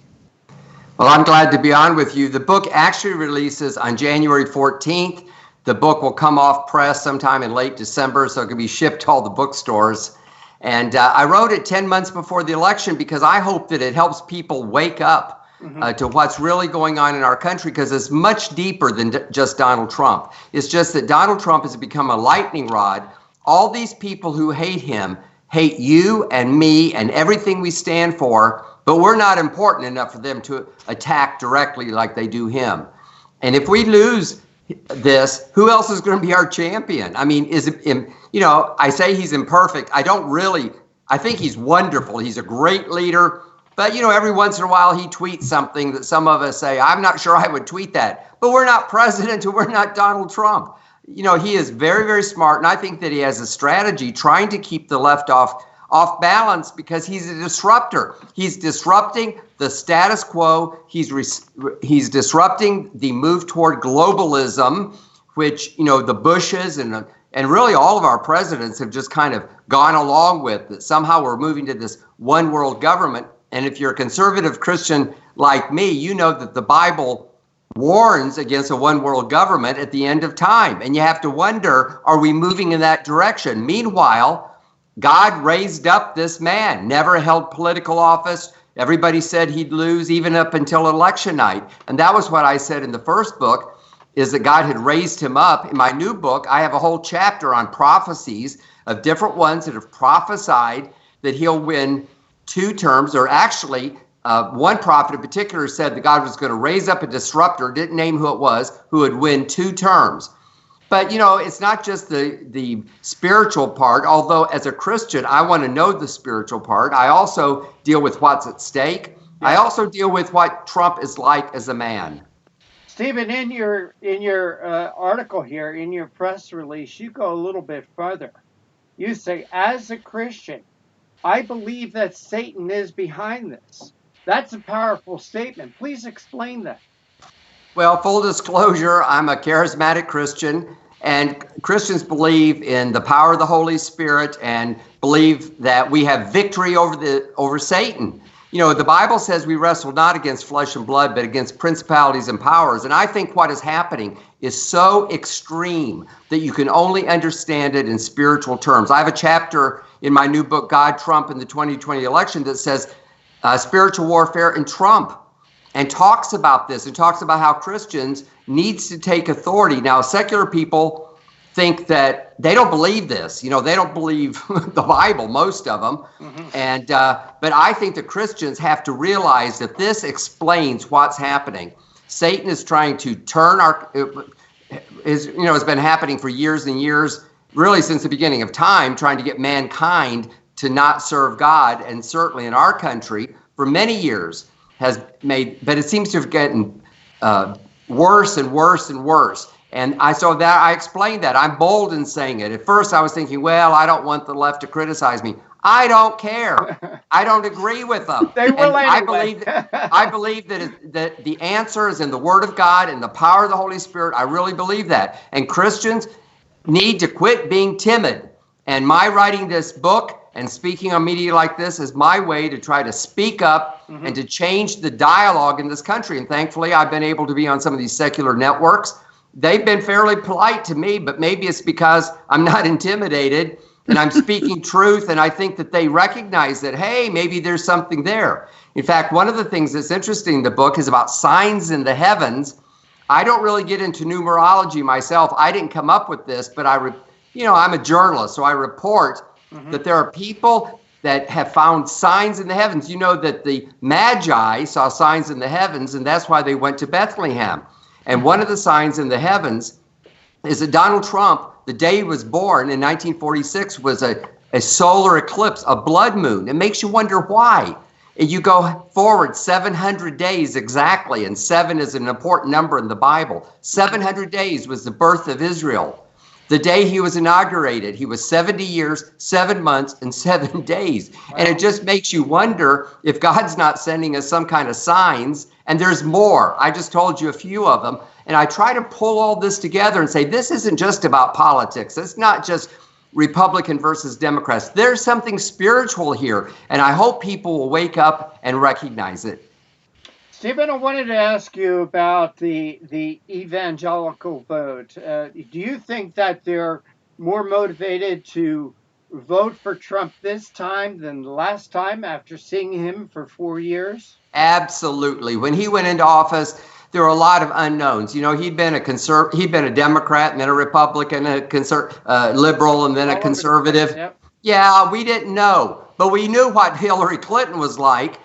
Speaker 11: Well, I'm glad to be on with you. The book actually releases on January 14th. The book will come off press sometime in late December, so it can be shipped to all the bookstores. And I wrote it 10 months before the election because I hope that it helps people wake up to what's really going on in our country, because it's much deeper than just Donald Trump. It's just that Donald Trump has become a lightning rod. All these people who hate him hate you and me and everything we stand for, but we're not important enough for them to attack directly like they do him. And if we lose this, who else is going to be our champion? I mean, I say he's imperfect. I think he's wonderful. He's a great leader. But, every once in a while he tweets something that some of us say, I'm not sure I would tweet that. But we're not president and we're not Donald Trump. He is very, very smart. And I think that he has a strategy trying to keep the left off balance because he's a disruptor. He's disrupting the status quo. He's disrupting the move toward globalism, which, the Bushes and really all of our presidents have just kind of gone along with, that somehow we're moving to this one world government. And if you're a conservative Christian like me, you know that the Bible warns against a one world government at the end of time. And you have to wonder, are we moving in that direction? Meanwhile, God raised up this man, never held political office. Everybody said he'd lose even up until election night. And that was what I said in the first book, is that God had raised him up. In my new book, I have a whole chapter on prophecies of different ones that have prophesied that he'll win 2 terms, or actually one prophet in particular said that God was going to raise up a disruptor, didn't name who it was, who would win 2 terms. But, it's not just the spiritual part, although as a Christian, I want to know the spiritual part. I also deal with what's at stake. Yeah. I also deal with what Trump is like as a man.
Speaker 1: Stephen, in your article here, in your press release, you go a little bit further. You say, as a Christian, I believe that Satan is behind this. That's a powerful statement. Please explain that.
Speaker 11: Well, full disclosure, I'm a charismatic Christian, and Christians believe in the power of the Holy Spirit and believe that we have victory over Satan. The Bible says we wrestle not against flesh and blood, but against principalities and powers. And I think what is happening is so extreme that you can only understand it in spiritual terms. I have a chapter in my new book, God, Trump, and the 2020 election, that says spiritual warfare and Trump, and talks about this and talks about how Christians needs to take authority. Now, secular people think that they don't believe this. They don't believe the Bible, most of them. And but I think the Christians have to realize that this explains what's happening. Satan is trying to turn it's been happening for years and years, really since the beginning of time, trying to get mankind to not serve God, and certainly in our country for many years but it seems to have gotten worse and worse and worse. And I explained that. I'm bold in saying it. At first I was thinking, well, I don't want the left to criticize me. I don't care. I don't agree with them.
Speaker 1: They will anyway.
Speaker 11: I believe that the answer is in the Word of God and the power of the Holy Spirit. I really believe that. And Christians need to quit being timid. And my writing this book and speaking on media like this is my way to try to speak up and to change the dialogue in this country. And thankfully, I've been able to be on some of these secular networks. They've been fairly polite to me, but maybe it's because I'm not intimidated and I'm speaking truth. And I think that they recognize that, hey, maybe there's something there. In fact, one of the things that's interesting in the book is about signs in the heavens. I don't really get into numerology myself. I didn't come up with this, but I'm a journalist, so I report that there are people that have found signs in the heavens. You know that the Magi saw signs in the heavens, and that's why they went to Bethlehem. And one of the signs in the heavens is that Donald Trump, the day he was born in 1946, was a solar eclipse, a blood moon. It makes you wonder why. And you go forward 700 days exactly, and 7 is an important number in the Bible. 700 days was the birth of Israel. The day he was inaugurated, he was 70 years, 7 months, and 7 days. Wow. And it just makes you wonder if God's not sending us some kind of signs, and there's more. I just told you a few of them. And I try to pull all this together and say, this isn't just about politics. It's not just Republican versus Democrats. There's something spiritual here, and I hope people will wake up and recognize it.
Speaker 1: Stephen, I wanted to ask you about the evangelical vote. Do you think that they're more motivated to vote for Trump this time than the last time after seeing him for 4 years?
Speaker 11: Absolutely. When he went into office, there were a lot of unknowns. You know, he'd been a Democrat and then a Republican, a liberal, and then a conservative. Yep. Yeah, we didn't know, but we knew what Hillary Clinton was like.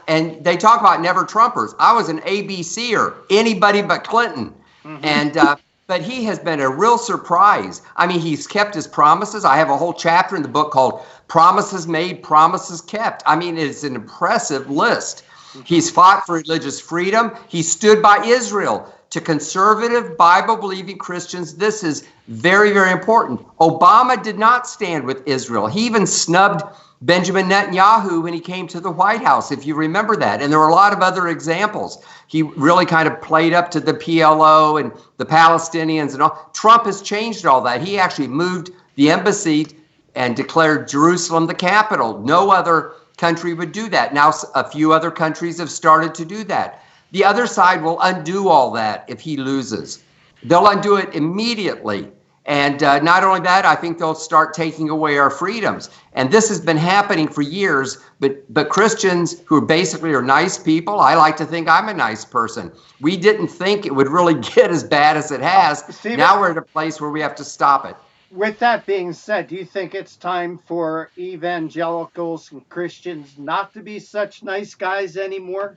Speaker 11: And they talk about never Trumpers. I was an ABCer, anybody but Clinton. And but he has been a real surprise. I mean, he's kept his promises. I have a whole chapter in the book called Promises Made, Promises Kept. I mean, it's an impressive list. He's fought for religious freedom. He stood by Israel. To conservative, Bible-believing Christians, this is very, very important. Obama did not stand with Israel. He even snubbed Benjamin Netanyahu when he came to the White House, if you remember that. And there were a lot of other examples. He really kind of played up to the PLO and the Palestinians and all. Trump has changed all that. He actually moved the embassy and declared Jerusalem the capital. No other country would do that. Now, a few other countries have started to do that. The other side will undo all that if he loses. They'll undo it immediately. And not only that, I think they'll start taking away our freedoms. And this has been happening for years, but Christians who basically are nice people, I like to think I'm a nice person. We didn't think it would really get as bad as it has. Stephen, now we're at a place where we have to stop it.
Speaker 1: With that being said, do you think it's time for evangelicals and Christians not to be such nice guys anymore?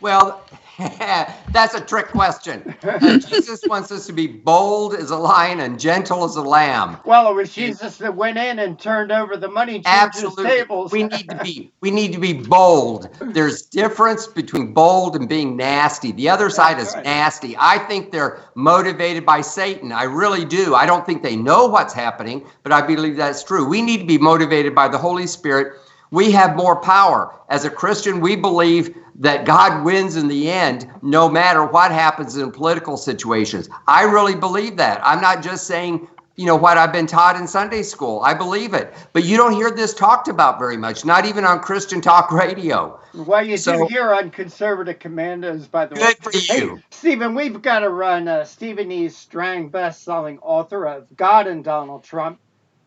Speaker 11: Well, that's a trick question. Jesus wants us to be bold as a lion and gentle as a lamb.
Speaker 1: Well, it was Jesus that went in and turned over the money changers' tables.
Speaker 11: We need to be bold. There's difference between bold and being nasty. The other side is nasty. I think they're motivated by Satan. I really do. I don't think they know what's happening, but I believe that's true. We need to be motivated by the Holy Spirit. We have more power. As a Christian, we believe that God wins in the end, no matter what happens in political situations. I really believe that. I'm not just saying, what I've been taught in Sunday school. I believe it. But you don't hear this talked about very much, not even on Christian talk radio.
Speaker 1: Well, you do hear on Conservative Commandos, by the way.
Speaker 11: Good for you.
Speaker 1: Hey, Stephen, we've got to run. Stephen Strang, best-selling author of God and Donald Trump,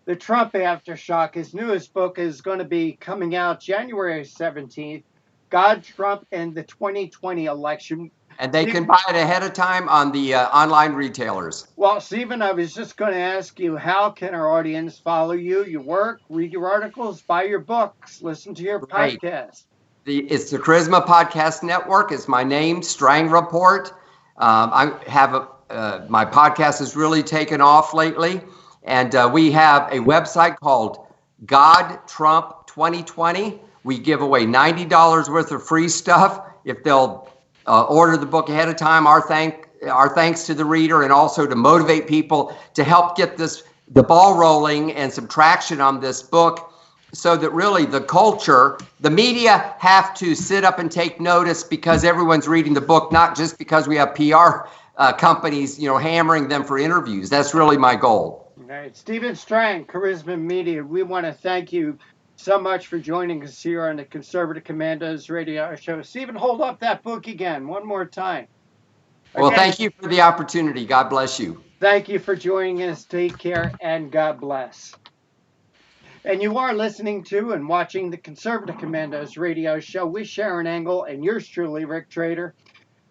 Speaker 1: The Trump Aftershock. His newest book is going to be coming out January 17th, God, Trump, and the 2020 election.
Speaker 11: And they can buy it ahead of time on the online retailers.
Speaker 1: Well, Stephen, I was just going to ask you, how can our audience follow you, your work, read your articles, buy your books, listen to your podcast?
Speaker 11: It's the Charisma Podcast Network. It's my name, Strang Report. My podcast has really taken off lately. And we have a website called God Trump 2020. We give away $90 worth of free stuff if they'll order the book ahead of time. Our thanks to the reader, and also to motivate people to help get the ball rolling and some traction on this book, so that really the culture, the media have to sit up and take notice because everyone's reading the book, not just because we have PR companies, hammering them for interviews. That's really my goal.
Speaker 1: All right. Stephen Strang, Charisma Media, we want to thank you so much for joining us here on the Conservative Commandos radio show. Stephen, hold up that book again, one more time.
Speaker 11: Well, thank you for the opportunity. God bless you.
Speaker 1: Thank you for joining us. Take care, and God bless. And you are listening to and watching the Conservative Commandos radio show with Sharron Engel and yours truly, Rick Trader.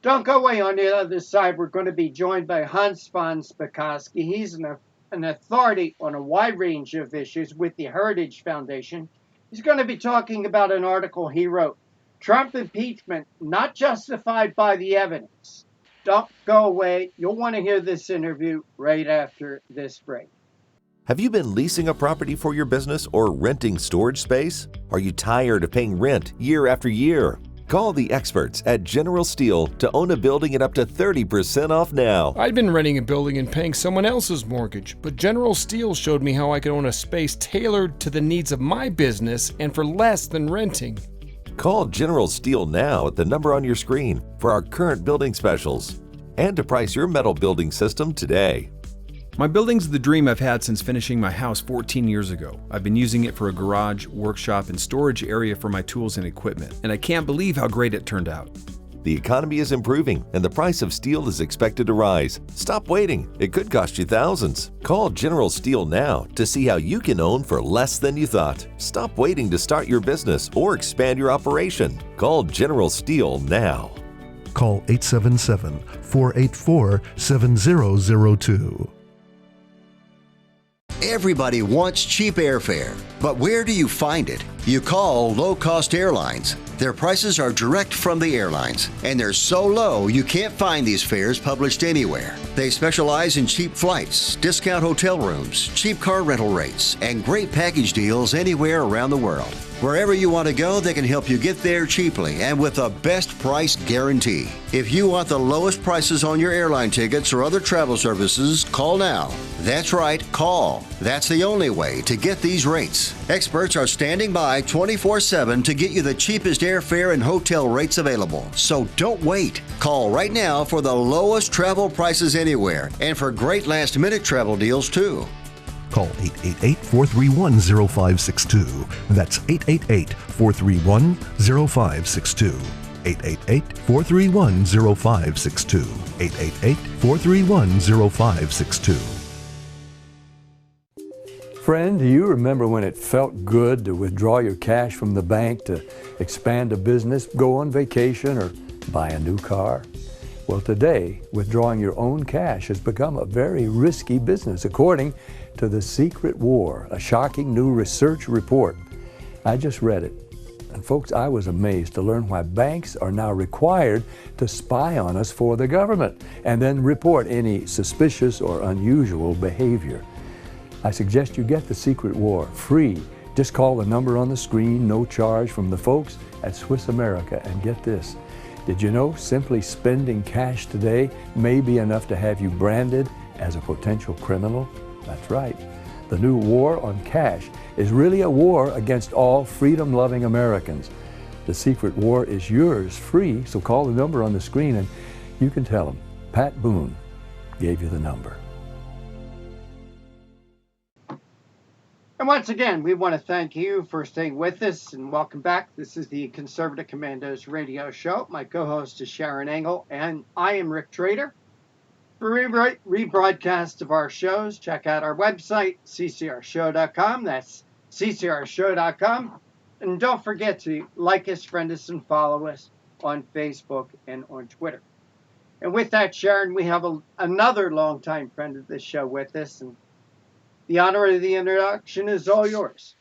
Speaker 1: Don't go away. On the other side, we're going to be joined by VonSpakovsky. He's an authority on a wide range of issues with the Heritage Foundation. He's going to be talking about an article he wrote, Trump Impeachment Not Justified by the Evidence. Don't go away. You'll want to hear this interview right after this break.
Speaker 4: Have you been leasing a property for your business or renting storage space? Are you tired of paying rent year after year? Call the experts at General Steel to own a building at up to 30% off now.
Speaker 5: I'd been renting a building and paying someone else's mortgage, but General Steel showed me how I could own a space tailored to the needs of my business and for less than renting.
Speaker 4: Call General Steel now at the number on your screen for our current building specials and to price your metal building system today.
Speaker 6: My building's the dream I've had since finishing my house 14 years ago. I've been using it for a garage, workshop, and storage area for my tools and equipment, and I can't believe how great it turned out.
Speaker 4: The economy is improving and the price of steel is expected to rise. Stop waiting. It could cost you thousands. Call General Steel now to see how you can own for less than you thought. Stop waiting to start your business or expand your operation. Call General Steel now.
Speaker 7: Call 877-484-7002.
Speaker 8: Everybody wants cheap airfare, but where do you find it? You call low-cost airlines. Their prices are direct from the airlines, and they're so low you can't find these fares published anywhere. They specialize in cheap flights, discount hotel rooms, cheap car rental rates, and great package deals anywhere around the world. Wherever you want to go, they can help you get there cheaply and with a best price guarantee. If you want the lowest prices on your airline tickets or other travel services, call now. That's right, call. That's the only way to get these rates. Experts are standing by 24/7 to get you the cheapest airfare and hotel rates available. So don't wait. Call right now for the lowest travel prices anywhere and for great last-minute travel deals too.
Speaker 7: Call 888-431-0562. That's 888-431-0562. 888-431-0562. 888-431-0562.
Speaker 9: Friend, do you remember when it felt good to withdraw your cash from the bank to expand a business, go on vacation, or buy a new car? Well, today, withdrawing your own cash has become a very risky business, according to The Secret War, a shocking new research report. I just read it. And folks, I was amazed to learn why banks are now required to spy on us for the government and then report any suspicious or unusual behavior. I suggest you get The Secret War free. Just call the number on the screen, no charge, from the folks at Swiss America. And get this, did you know simply spending cash today may be enough to have you branded as a potential criminal? That's right. The new war on cash is really a war against all freedom-loving Americans. The Secret War is yours free, so call the number on the screen and you can tell them Pat Boone gave you the number.
Speaker 1: And once again, we want to thank you for staying with us and welcome back. This is the Conservative Commandos radio show. My co-host is Sharron Engel, and I am Rick Trader. For rebroadcast of our shows, check out our website, ccrshow.com. That's ccrshow.com. And don't forget to like us, friend us, and follow us on Facebook and on Twitter. And with that, Sharron, we have another longtime friend of this show with us, and the honor of the introduction is all yours.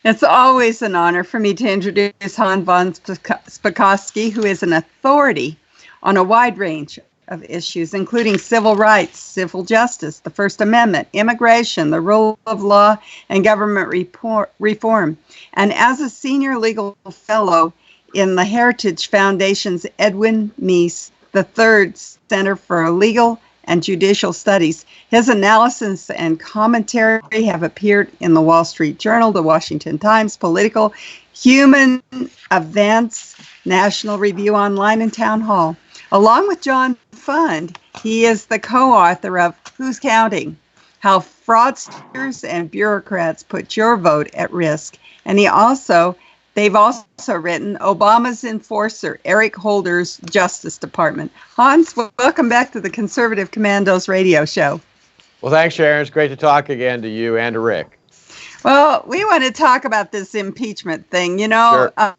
Speaker 2: It's always an honor for me to introduce VonSpakovsky, who is an authority on a wide range of issues, including civil rights, civil justice, the First Amendment, immigration, the rule of law, and government reform. And as a senior legal fellow in the Heritage Foundation's Edwin Meese III Center for Legal and Judicial Studies, his analysis and commentary have appeared in the Wall Street Journal, the Washington Times, Political, Human Events, National Review Online, and Town Hall. Along with John Fund, he is the co-author of Who's Counting? How Fraudsters and Bureaucrats Put Your Vote at Risk. And they've also written Obama's Enforcer, Eric Holder's Justice Department. Hans, welcome back to the Conservative Commandos radio show.
Speaker 12: Well, thanks, Sharon. It's great to talk again to you and to Rick.
Speaker 2: Well, we want to talk about this impeachment thing. You know,
Speaker 12: Sure.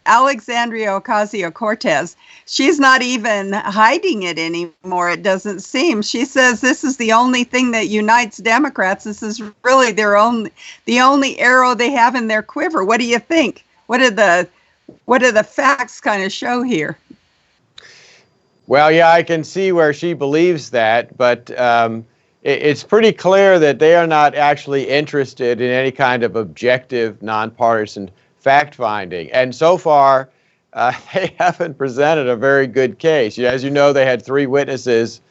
Speaker 2: Alexandria Ocasio-Cortez, she's not even hiding it anymore, it doesn't seem. She says this is the only thing that unites Democrats. This is really the only arrow they have in their quiver. What do you think? What do the facts kind of show here?
Speaker 12: Well, yeah, I can see where she believes that, but it's pretty clear that they are not actually interested in any kind of objective, nonpartisan fact-finding. And so far, they haven't presented a very good case. As you know, they had 3 witnesses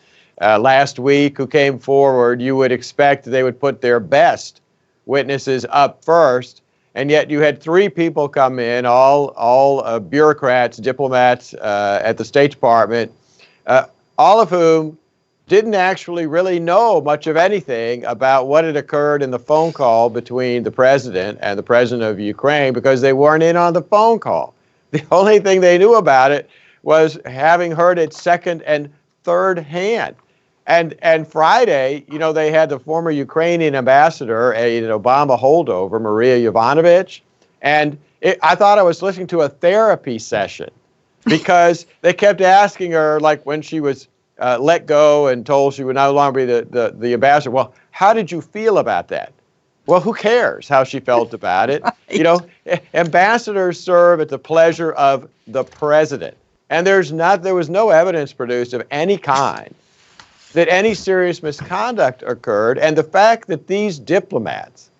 Speaker 12: last week who came forward. You would expect they would put their best witnesses up first, and yet you had 3 people come in, all bureaucrats, diplomats at the State Department, all of whom didn't actually really know much of anything about what had occurred in the phone call between the president and the president of Ukraine, because they weren't in on the phone call. The only thing they knew about it was having heard it second and third hand. And Friday, you know, they had the former Ukrainian ambassador, an Obama holdover, Maria Yovanovitch, and I thought I was listening to a therapy session, because they kept asking her, like when she was let go and told she would no longer be the ambassador. Well, how did you feel about that? Well, who cares how she felt about it? Right. You know, ambassadors serve at the pleasure of the president. And there was no evidence produced of any kind that any serious misconduct occurred. And the fact that these diplomats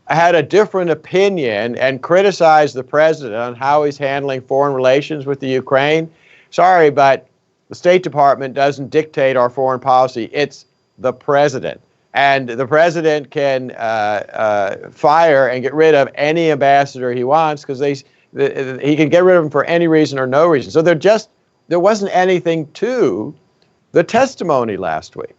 Speaker 12: had a different opinion and criticized the president on how he's handling foreign relations with the Ukraine, sorry, but the State Department doesn't dictate our foreign policy. It's the president. And the president can fire and get rid of any ambassador he wants, because he can get rid of them for any reason or no reason. So there wasn't anything to the testimony last week.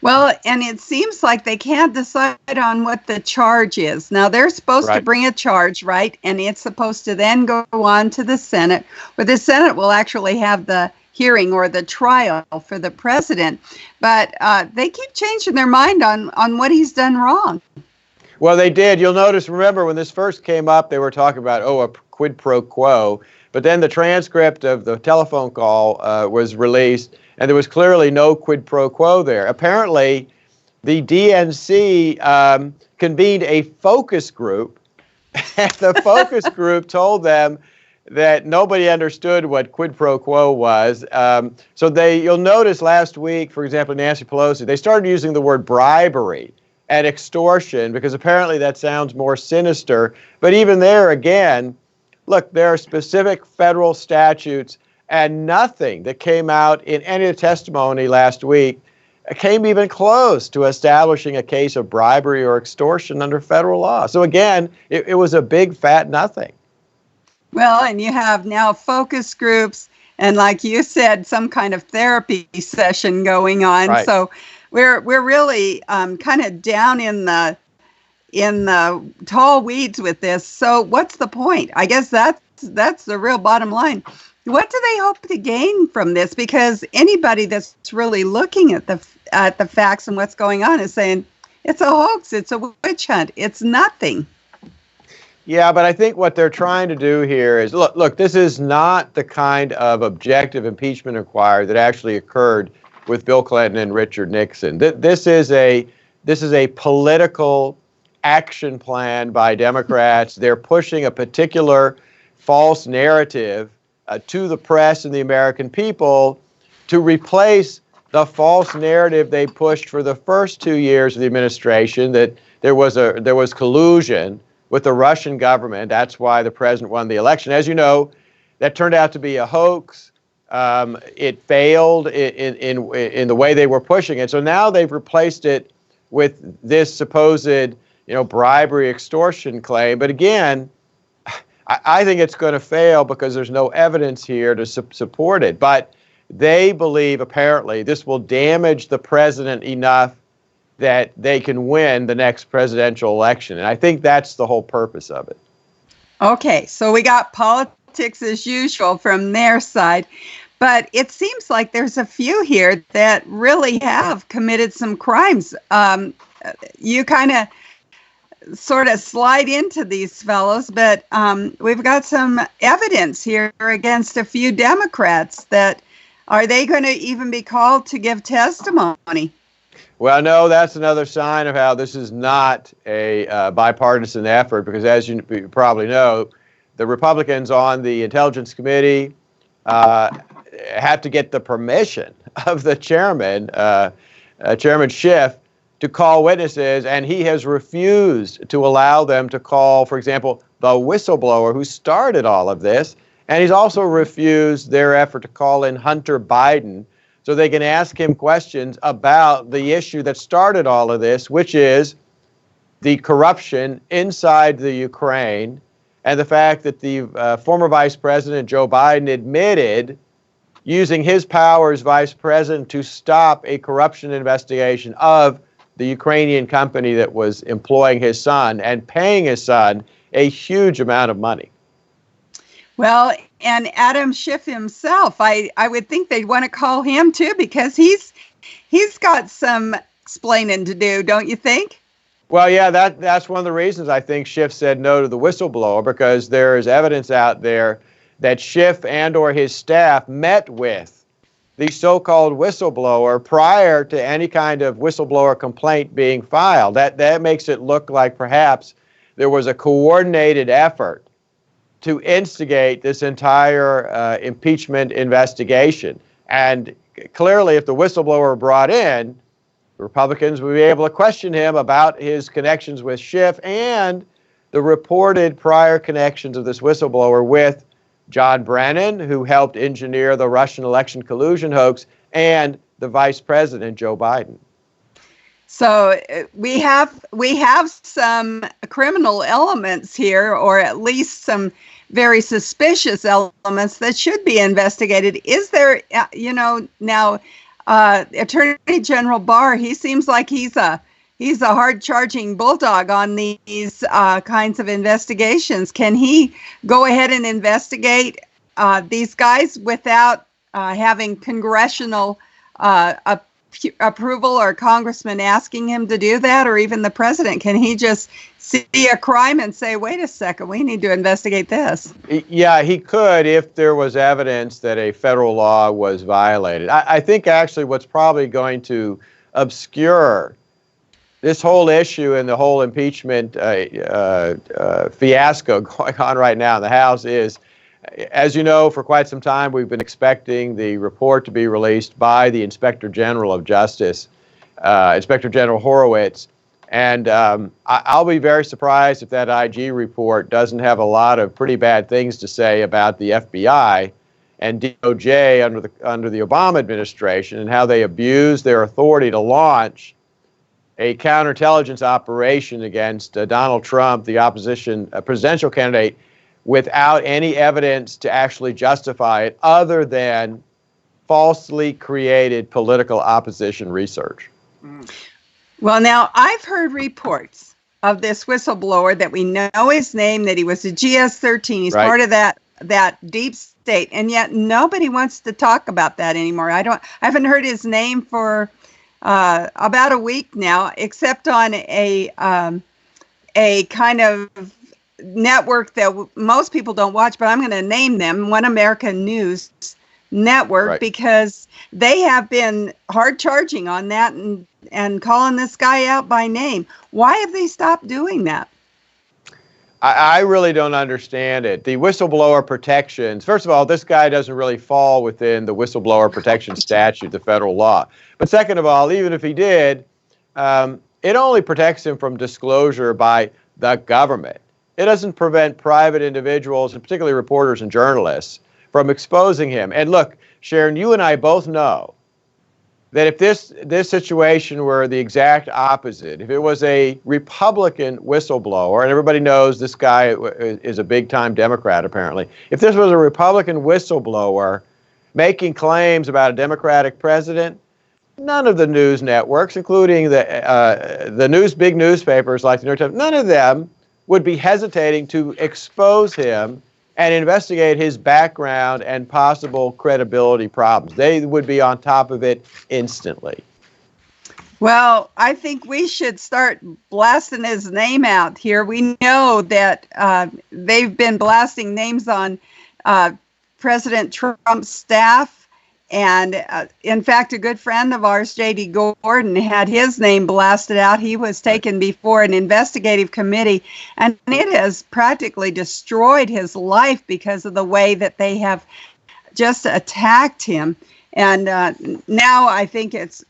Speaker 2: Well, and it seems like they can't decide on what the charge is. Now, they're supposed to bring a charge, right? And it's supposed to then go on to the Senate, where the Senate will actually have the hearing or the trial for the president. But they keep changing their mind on what he's done wrong.
Speaker 12: Well, they did. You'll notice, remember, when this first came up, they were talking about, a quid pro quo. But then the transcript of the telephone call was released, and there was clearly no quid pro quo there. Apparently, the DNC convened a focus group, and the focus group told them that nobody understood what quid pro quo was. So you'll notice last week, for example, Nancy Pelosi, they started using the word bribery and extortion, because apparently that sounds more sinister. But even there, again, look, there are specific federal statutes, and nothing that came out in any of the testimony last week came even close to establishing a case of bribery or extortion under federal law. So again, it was a big fat nothing.
Speaker 2: Well, and you have now focus groups and, like you said, some kind of therapy session going on. Right. So we're really kind of down in the tall weeds with this. So what's the point? I guess that's the real bottom line. What do they hope to gain from this? Because anybody that's really looking at the facts and what's going on is saying it's a hoax, it's a witch hunt, it's nothing.
Speaker 12: Yeah, but I think what they're trying to do here is, look, this is not the kind of objective impeachment inquiry that actually occurred with Bill Clinton and Richard Nixon. This is a political action plan by Democrats. They're pushing a particular false narrative to the press and the American people to replace the false narrative they pushed for the first 2 years of the administration, that there was collusion with the Russian government. That's why the president won the election. As you know, that turned out to be a hoax. It failed in the way they were pushing it. So now they've replaced it with this supposed, bribery extortion claim. But again, I think it's going to fail because there's no evidence here to support it. But they believe, apparently, this will damage the president enough that they can win the next presidential election. And I think that's the whole purpose of it.
Speaker 2: Okay, so we got politics as usual from their side. But it seems like there's a few here that really have committed some crimes. You kind of sort of slide into these fellows, but we've got some evidence here against a few Democrats. That are they going to even be called to give testimony?
Speaker 12: Well, no, that's another sign of how this is not a bipartisan effort, because as you probably know, the Republicans on the Intelligence Committee have to get the permission of the chairman, Chairman Schiff, to call witnesses, and he has refused to allow them to call, for example, the whistleblower who started all of this, and he's also refused their effort to call in Hunter Biden so they can ask him questions about the issue that started all of this, which is the corruption inside the Ukraine and the fact that the former Vice President Joe Biden admitted using his power as Vice President to stop a corruption investigation of the Ukrainian company that was employing his son and paying his son a huge amount of money.
Speaker 2: Well, and Adam Schiff himself, I would think they'd want to call him too, because he's got some explaining to do, don't you think?
Speaker 12: Well, yeah, that's one of the reasons I think Schiff said no to the whistleblower, because there is evidence out there that Schiff and or his staff met with the so-called whistleblower prior to any kind of whistleblower complaint being filed. That makes it look like perhaps there was a coordinated effort to instigate this entire impeachment investigation. And clearly, if the whistleblower were brought in, the Republicans would be able to question him about his connections with Schiff and the reported prior connections of this whistleblower with John Brennan, who helped engineer the Russian election collusion hoax, and the Vice President, Joe Biden.
Speaker 2: So we have some criminal elements here, or at least some very suspicious elements that should be investigated. Is there, now Attorney General Barr, he seems like he's a hard-charging bulldog on these kinds of investigations. Can he go ahead and investigate these guys without having congressional approval or congressman asking him to do that, or even the president? Can he just see a crime and say, wait a second, we need to investigate this?
Speaker 12: Yeah, he could if there was evidence that a federal law was violated. I think actually what's probably going to obscure this whole issue and the whole impeachment fiasco going on right now in the House is, as you know, for quite some time, we've been expecting the report to be released by the Inspector General of Justice, Inspector General Horowitz. And I'll be very surprised if that IG report doesn't have a lot of pretty bad things to say about the FBI and DOJ under the Obama administration, and how they abused their authority to launch a counterintelligence operation against Donald Trump, the opposition presidential candidate, without any evidence to actually justify it other than falsely created political opposition research.
Speaker 2: Well, now, I've heard reports of this whistleblower that we know his name, that he was a GS-13. He's part of that deep state, and yet nobody wants to talk about that anymore. I haven't heard his name for about a week now, except on a kind of network that most people don't watch, but I'm going to name them One American News Network, because they have been hard charging on that and calling this guy out by name. Why have they stopped doing that?
Speaker 12: I really don't understand it. The whistleblower protections, first of all, this guy doesn't really fall within the whistleblower protection statute, the federal law. But second of all, even if he did, it only protects him from disclosure by the government. It doesn't prevent private individuals, and particularly reporters and journalists, from exposing him. And look, Sharron, you and I both know that if this situation were the exact opposite, if it was a Republican whistleblower, and everybody knows this guy is a big-time Democrat apparently, if this was a Republican whistleblower making claims about a Democratic president, none of the news networks, including the big newspapers like the New York Times, none of them would be hesitating to expose him and investigate his background and possible credibility problems. They would be on top of it instantly.
Speaker 2: Well, I think we should start blasting his name out here. We know that they've been blasting names on President Trump's staff. And in fact, a good friend of ours, J.D. Gordon, had his name blasted out. He was taken before an investigative committee, and it has practically destroyed his life because of the way that they have just attacked him. And now I think it's,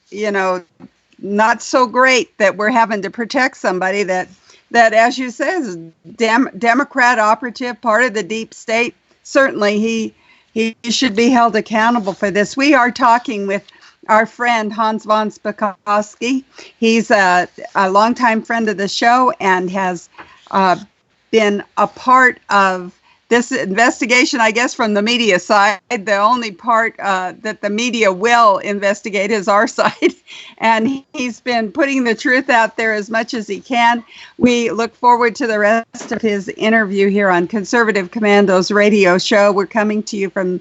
Speaker 2: not so great that we're having to protect somebody that as you said, is Democrat operative, part of the deep state. Certainly he should be held accountable for this. We are talking with our friend Hans VonSpakovsky. He's a longtime friend of the show and has been a part of this investigation, I guess, from the media side. The only part that the media will investigate is our side. And he's been putting the truth out there as much as he can. We look forward to the rest of his interview here on Conservative Commandos radio show. We're coming to you from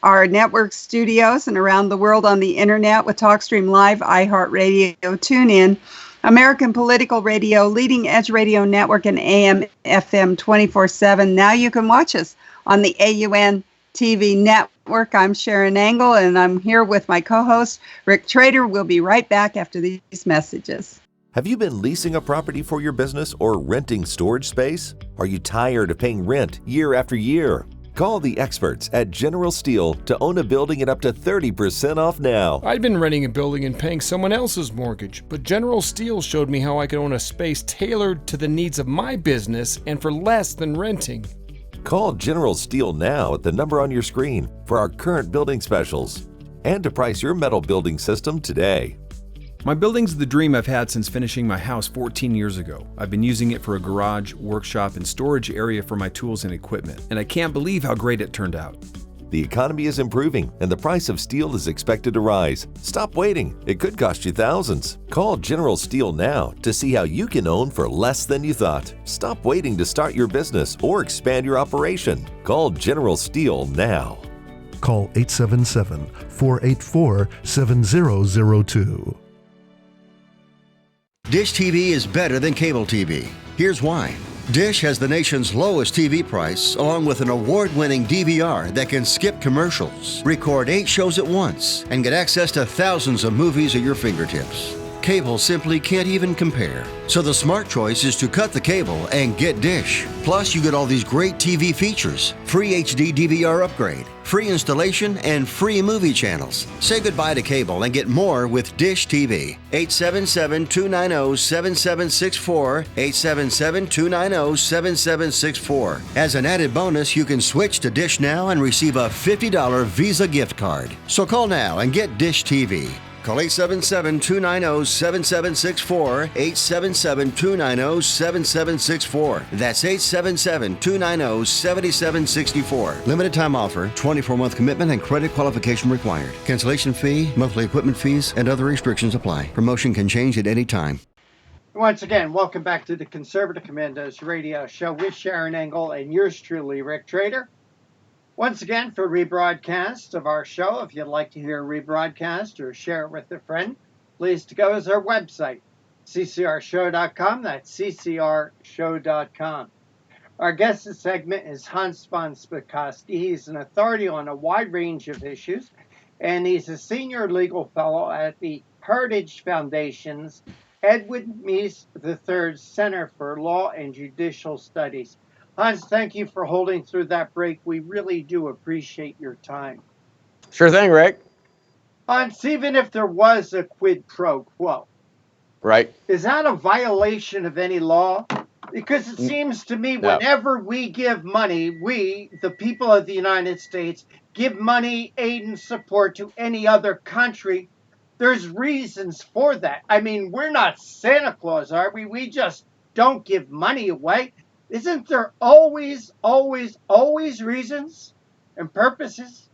Speaker 2: our network studios and around the world on the internet with TalkStream Live, iHeartRadio, TuneIn, American Political Radio, Leading Edge Radio Network, and AM FM 24/7. Now you can watch us on the AUN TV network. I'm Sharron Angle, and I'm here with my co-host, Rick Trader. We'll be right back after these messages.
Speaker 4: Have you been leasing a property for your business or renting storage space? Are you tired of paying rent year after year? Call the experts at General Steel to own a building at up to 30% off now.
Speaker 5: I'd been renting a building and paying someone else's mortgage, but General Steel showed me how I could own a space tailored to the needs of my business and for less than renting.
Speaker 4: Call General Steel now at the number on your screen for our current building specials and to price your metal building system today.
Speaker 6: My building's the dream I've had since finishing my house 14 years ago. I've been using it for a garage, workshop, and storage area for my tools and equipment, and I can't believe how great it turned out.
Speaker 4: The economy is improving and the price of steel is expected to rise. Stop waiting. It could cost you thousands. Call General Steel now to see how you can own for less than you thought. Stop waiting to start your business or expand your operation. Call General Steel now.
Speaker 7: Call 877-484-7002.
Speaker 8: Dish TV is better than cable TV. Here's why. Dish has the nation's lowest TV price, along with an award-winning DVR that can skip commercials, record 8 shows at once, and get access to thousands of movies at your fingertips. Cable simply can't even compare. So the smart choice is to cut the cable and get Dish. Plus, you get all these great TV features, free HD DVR upgrade, free installation, and free movie channels. Say goodbye to cable and get more with Dish TV. 877-290-7764, 877-290-7764. As an added bonus, you can switch to Dish now and receive a $50 Visa gift card. So call now and get Dish TV. Call 877-290-7764, 877-290-7764. That's 877-290-7764. Limited time offer, 24-month commitment and credit qualification required. Cancellation fee, monthly equipment fees, and other restrictions apply. Promotion can change at any time.
Speaker 1: Once again, welcome back to the Conservative Commandos radio show with Sharron Angle and yours truly, Rick Trader. Once again, for rebroadcast of our show, if you'd like to hear a rebroadcast or share it with a friend, please go to our website, ccrshow.com. That's ccrshow.com. Our guest this segment is Hans VonSpakovsky. He's an authority on a wide range of issues, and he's a senior legal fellow at the Heritage Foundation's Edward Meese III Center for Law and Judicial Studies. Hans, thank you for holding through that break. We really do appreciate your time.
Speaker 12: Sure thing, Rick.
Speaker 1: Hans, even if there was a quid pro quo,
Speaker 12: right,
Speaker 1: is that a violation of any law? Because it seems to me whenever we give money, we, the people of the United States, give money, aid, and support to any other country, there's reasons for that. I mean, we're not Santa Claus, are we? We just don't give money away. Isn't there always reasons and purposes?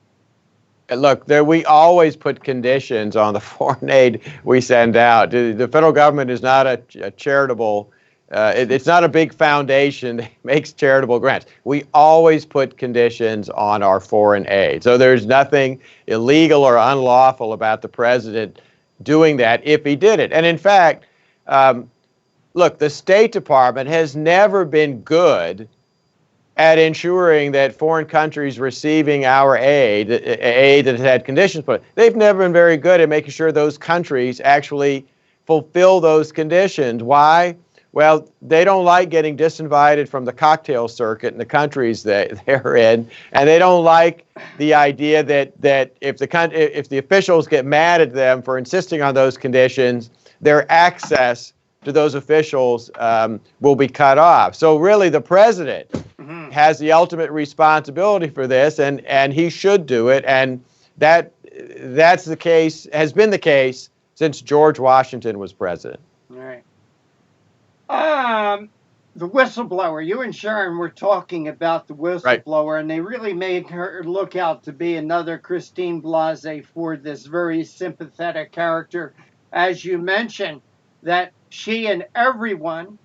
Speaker 12: Look, we always put conditions on the foreign aid we send out. The federal government is not a charitable, it's not a big foundation that makes charitable grants. We always put conditions on our foreign aid. So there's nothing illegal or unlawful about the president doing that if he did it. And in fact, look, the State Department has never been good at ensuring that foreign countries receiving our aid that has had conditions put. They've never been very good at making sure those countries actually fulfill those conditions. Why? Well, they don't like getting disinvited from the cocktail circuit in the countries that they're in, and they don't like the idea that if the officials get mad at them for insisting on those conditions, their access to those officials will be cut off. So really, the president has the ultimate responsibility for this, and he should do it. And that's the case, has been the case since George Washington was president.
Speaker 1: All right. The whistleblower. You and Sharron were talking about the whistleblower, and they really made her look out to be another Christine Blasey Ford, this very sympathetic character, as you mentioned, that she and everyone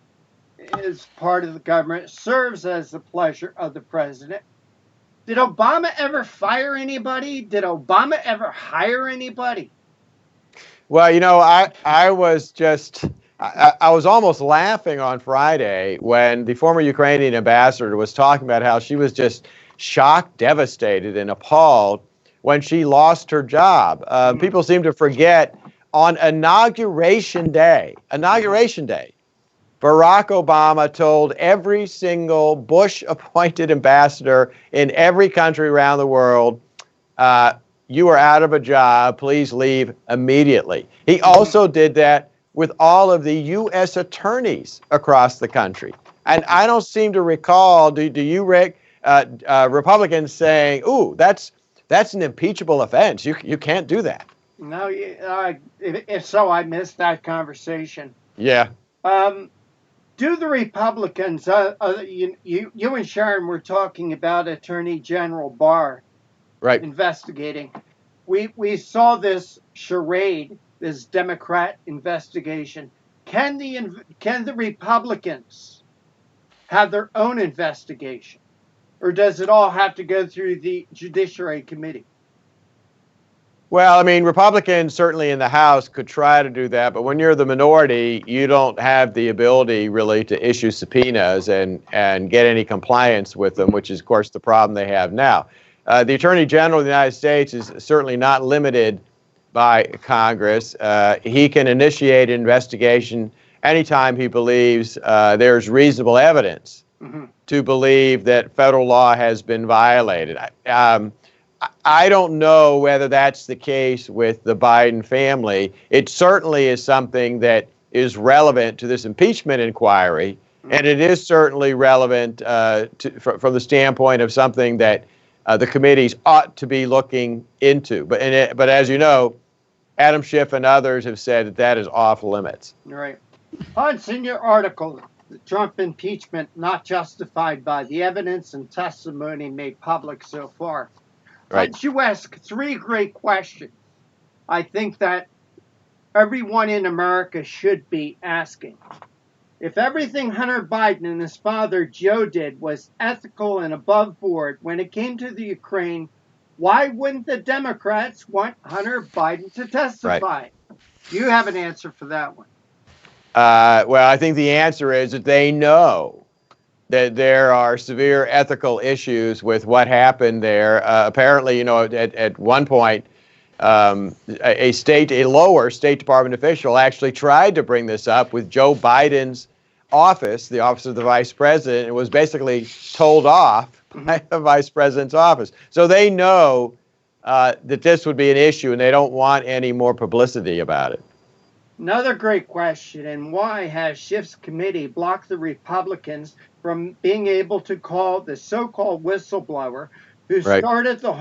Speaker 1: is part of the government, serves as the pleasure of the president. Did Obama ever fire anybody? Did Obama ever hire anybody?
Speaker 12: Well, you know, I was almost laughing on Friday when the former Ukrainian ambassador was talking about how she was just shocked, devastated, and appalled when she lost her job. People seem to forget on Inauguration Day, Barack Obama told every single Bush-appointed ambassador in every country around the world, you are out of a job, please leave immediately. He also did that with all of the U.S. attorneys across the country. And I don't seem to recall, do you, Rick, Republicans saying, ooh, that's an impeachable offense. You can't do that.
Speaker 1: No, if so, I missed that conversation.
Speaker 12: Yeah.
Speaker 1: Do the Republicans, you and Sharron were talking about Attorney General Barr investigating. We saw this charade, this Democrat investigation. Can the Republicans have their own investigation? Or does it all have to go through the Judiciary Committee?
Speaker 12: Well, I mean, Republicans certainly in the House could try to do that, but when you're the minority, you don't have the ability really to issue subpoenas and get any compliance with them, which is, of course, the problem they have now. The Attorney General of the United States is certainly not limited by Congress. He can initiate an investigation anytime he believes there's reasonable evidence to believe that federal law has been violated. I don't know whether that's the case with the Biden family. It certainly is something that is relevant to this impeachment inquiry, and it is certainly relevant from the standpoint of something that the committees ought to be looking into. But as you know, Adam Schiff and others have said that is off limits.
Speaker 1: Right. Hans, in your article, the Trump impeachment not justified by the evidence and testimony made public so far. Right. You ask three great questions I think that everyone in America should be asking. If everything Hunter Biden and his father Joe did was ethical and above board when it came to the Ukraine, why wouldn't the Democrats want Hunter Biden to testify?
Speaker 12: Right.
Speaker 1: Do you have an answer for that one?
Speaker 12: Well, I think the answer is that they know that there are severe ethical issues with what happened there. Apparently, at one point, a lower State Department official actually tried to bring this up with Joe Biden's office, the office of the vice president, and was basically told off by the vice president's office. So they know that this would be an issue, and they don't want any more publicity about it.
Speaker 1: Another great question, and why has Schiff's committee blocked the Republicans from being able to call the so-called whistleblower who started the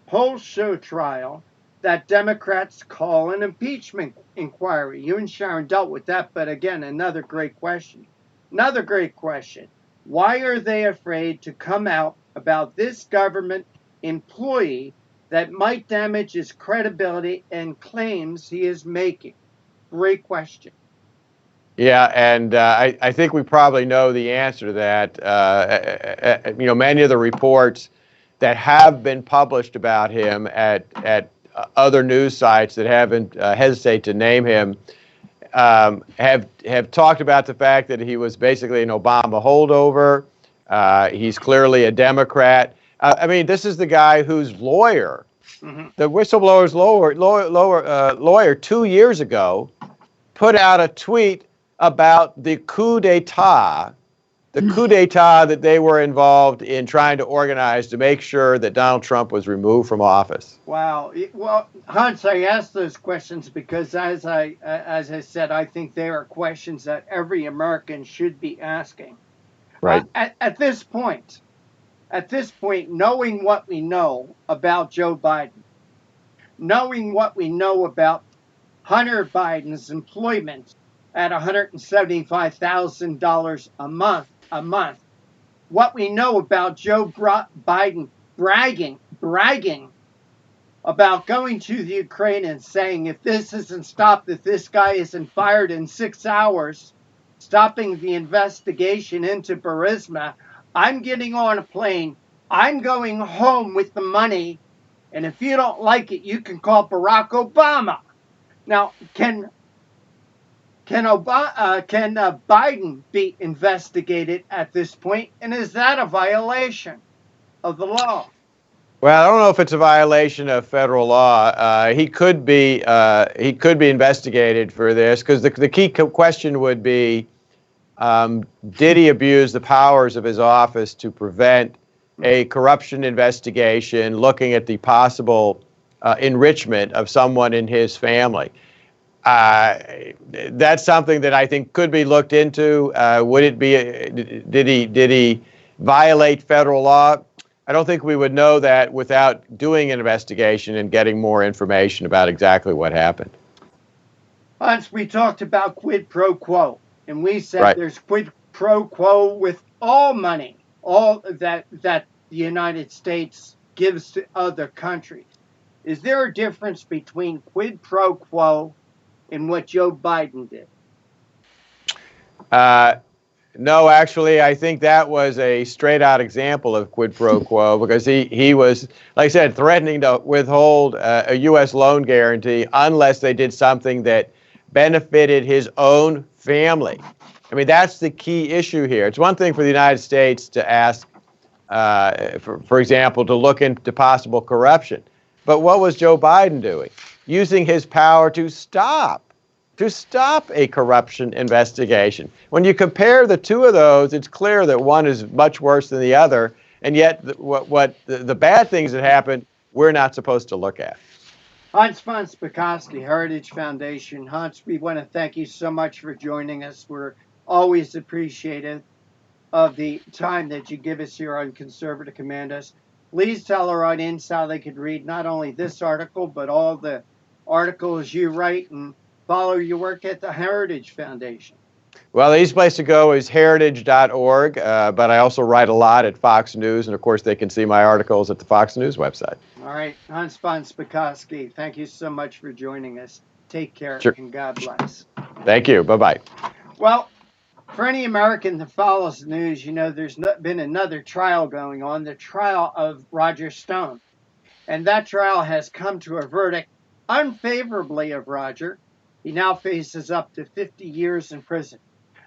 Speaker 1: whole show trial that Democrats call an impeachment inquiry? You and Sharron dealt with that, but again, another great question. Another great question. Why are they afraid to come out about this government employee that might damage his credibility and claims he is making? Great question.
Speaker 12: Yeah, and I think we probably know the answer to that. Many of the reports that have been published about him at other news sites that haven't hesitate to name him have talked about the fact that he was basically an Obama holdover. He's clearly a Democrat. I mean, this is the guy whose lawyer, the whistleblower's lawyer 2 years ago, put out a tweet about the coup d'etat, that they were involved in trying to organize to make sure that Donald Trump was removed from office.
Speaker 1: Wow. Well, Hans, I asked those questions because, as I said, I think they are questions that every American should be asking.
Speaker 12: Right.
Speaker 1: At this point, knowing what we know about Joe Biden, knowing what we know about Hunter Biden's employment at $175,000 a month, what we know about Joe Biden bragging about going to the Ukraine and saying, if this isn't stopped, if this guy isn't fired in 6 hours, stopping the investigation into Burisma, I'm getting on a plane, I'm going home with the money, and if you don't like it, you can call Barack Obama. Now, can Biden be investigated at this point, and is that a violation of the law?
Speaker 12: Well, I don't know if it's a violation of federal law. He could be investigated for this because the key question would be, did he abuse the powers of his office to prevent a corruption investigation looking at the possible enrichment of someone in his family? That's something that I think could be looked into. Would it be? Did he violate federal law? I don't think we would know that without doing an investigation and getting more information about exactly what happened.
Speaker 1: Hans, we talked about quid pro quo, and we said
Speaker 12: Right.
Speaker 1: There's quid pro quo with all money, all that the United States gives to other countries. Is there a difference between quid pro quo and what Joe Biden did?
Speaker 12: No, actually, I think that was a straight-out example of quid pro quo because he was, like I said, threatening to withhold a U.S. loan guarantee unless they did something that benefited his own family. I mean, that's the key issue here. It's one thing for the United States to ask, for example, to look into possible corruption. But what was Joe Biden doing? Using his power to stop a corruption investigation. When you compare the two of those, it's clear that one is much worse than the other, and yet the bad things that happened, we're not supposed to look at.
Speaker 1: Hans VonSpakovsky, Heritage Foundation. Hans, we want to thank you so much for joining us. We're always appreciative of the time that you give us here on Conservative Commandos. Please tell our audience how they could read not only this article, but all the articles you write and follow your work at the Heritage Foundation.
Speaker 12: Well, the easiest place to go is heritage.org, but I also write a lot at Fox News, and of course they can see my articles at the Fox News website.
Speaker 1: All right, Hans VonSpakovsky, thank you so much for joining us. Take care,
Speaker 12: Sure.
Speaker 1: and God bless.
Speaker 12: Thank you. Bye-bye.
Speaker 1: Well, for any American that follows the news, you know there's been another trial going on, the trial of Roger Stone. And that trial has come to a verdict unfavorably of Roger. He now faces up to 50 years in prison.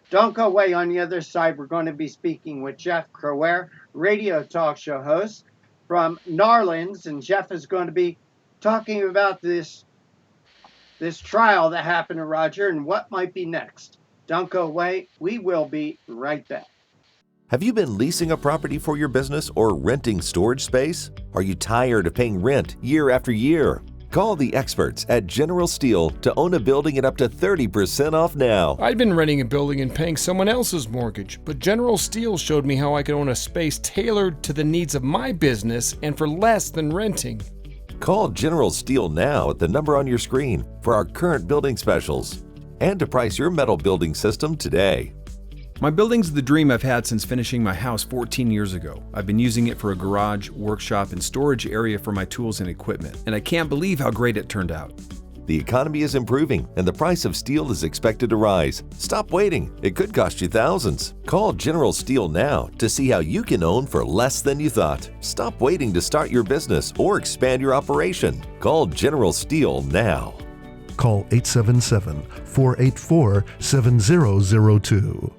Speaker 1: Don't go away. On the other side, we're going to be speaking with Jeff Crouere, radio talk show host from Narlands, and Jeff is going to be talking about this trial that happened to Roger and what might be next. Don't go away. We will be right back.
Speaker 4: Have you been leasing a property for your business or renting storage space? Are you tired of paying rent year after year? Call the experts at General Steel to own a building at up to 30% off now.
Speaker 5: I'd been renting a building and paying someone else's mortgage, but General Steel showed me how I could own a space tailored to the needs of my business and for less than renting.
Speaker 4: Call General Steel now at the number on your screen for our current building specials and to price your metal building system today.
Speaker 6: My building's the dream I've had since finishing my house 14 years ago. I've been using it for a garage, workshop, and storage area for my tools and equipment, and I can't believe how great it turned out.
Speaker 4: The economy is improving and the price of steel is expected to rise. Stop waiting. It could cost you thousands. Call General Steel now to see how you can own for less than you thought. Stop waiting to start your business or expand your operation. Call General Steel now.
Speaker 7: Call 877-484-7002.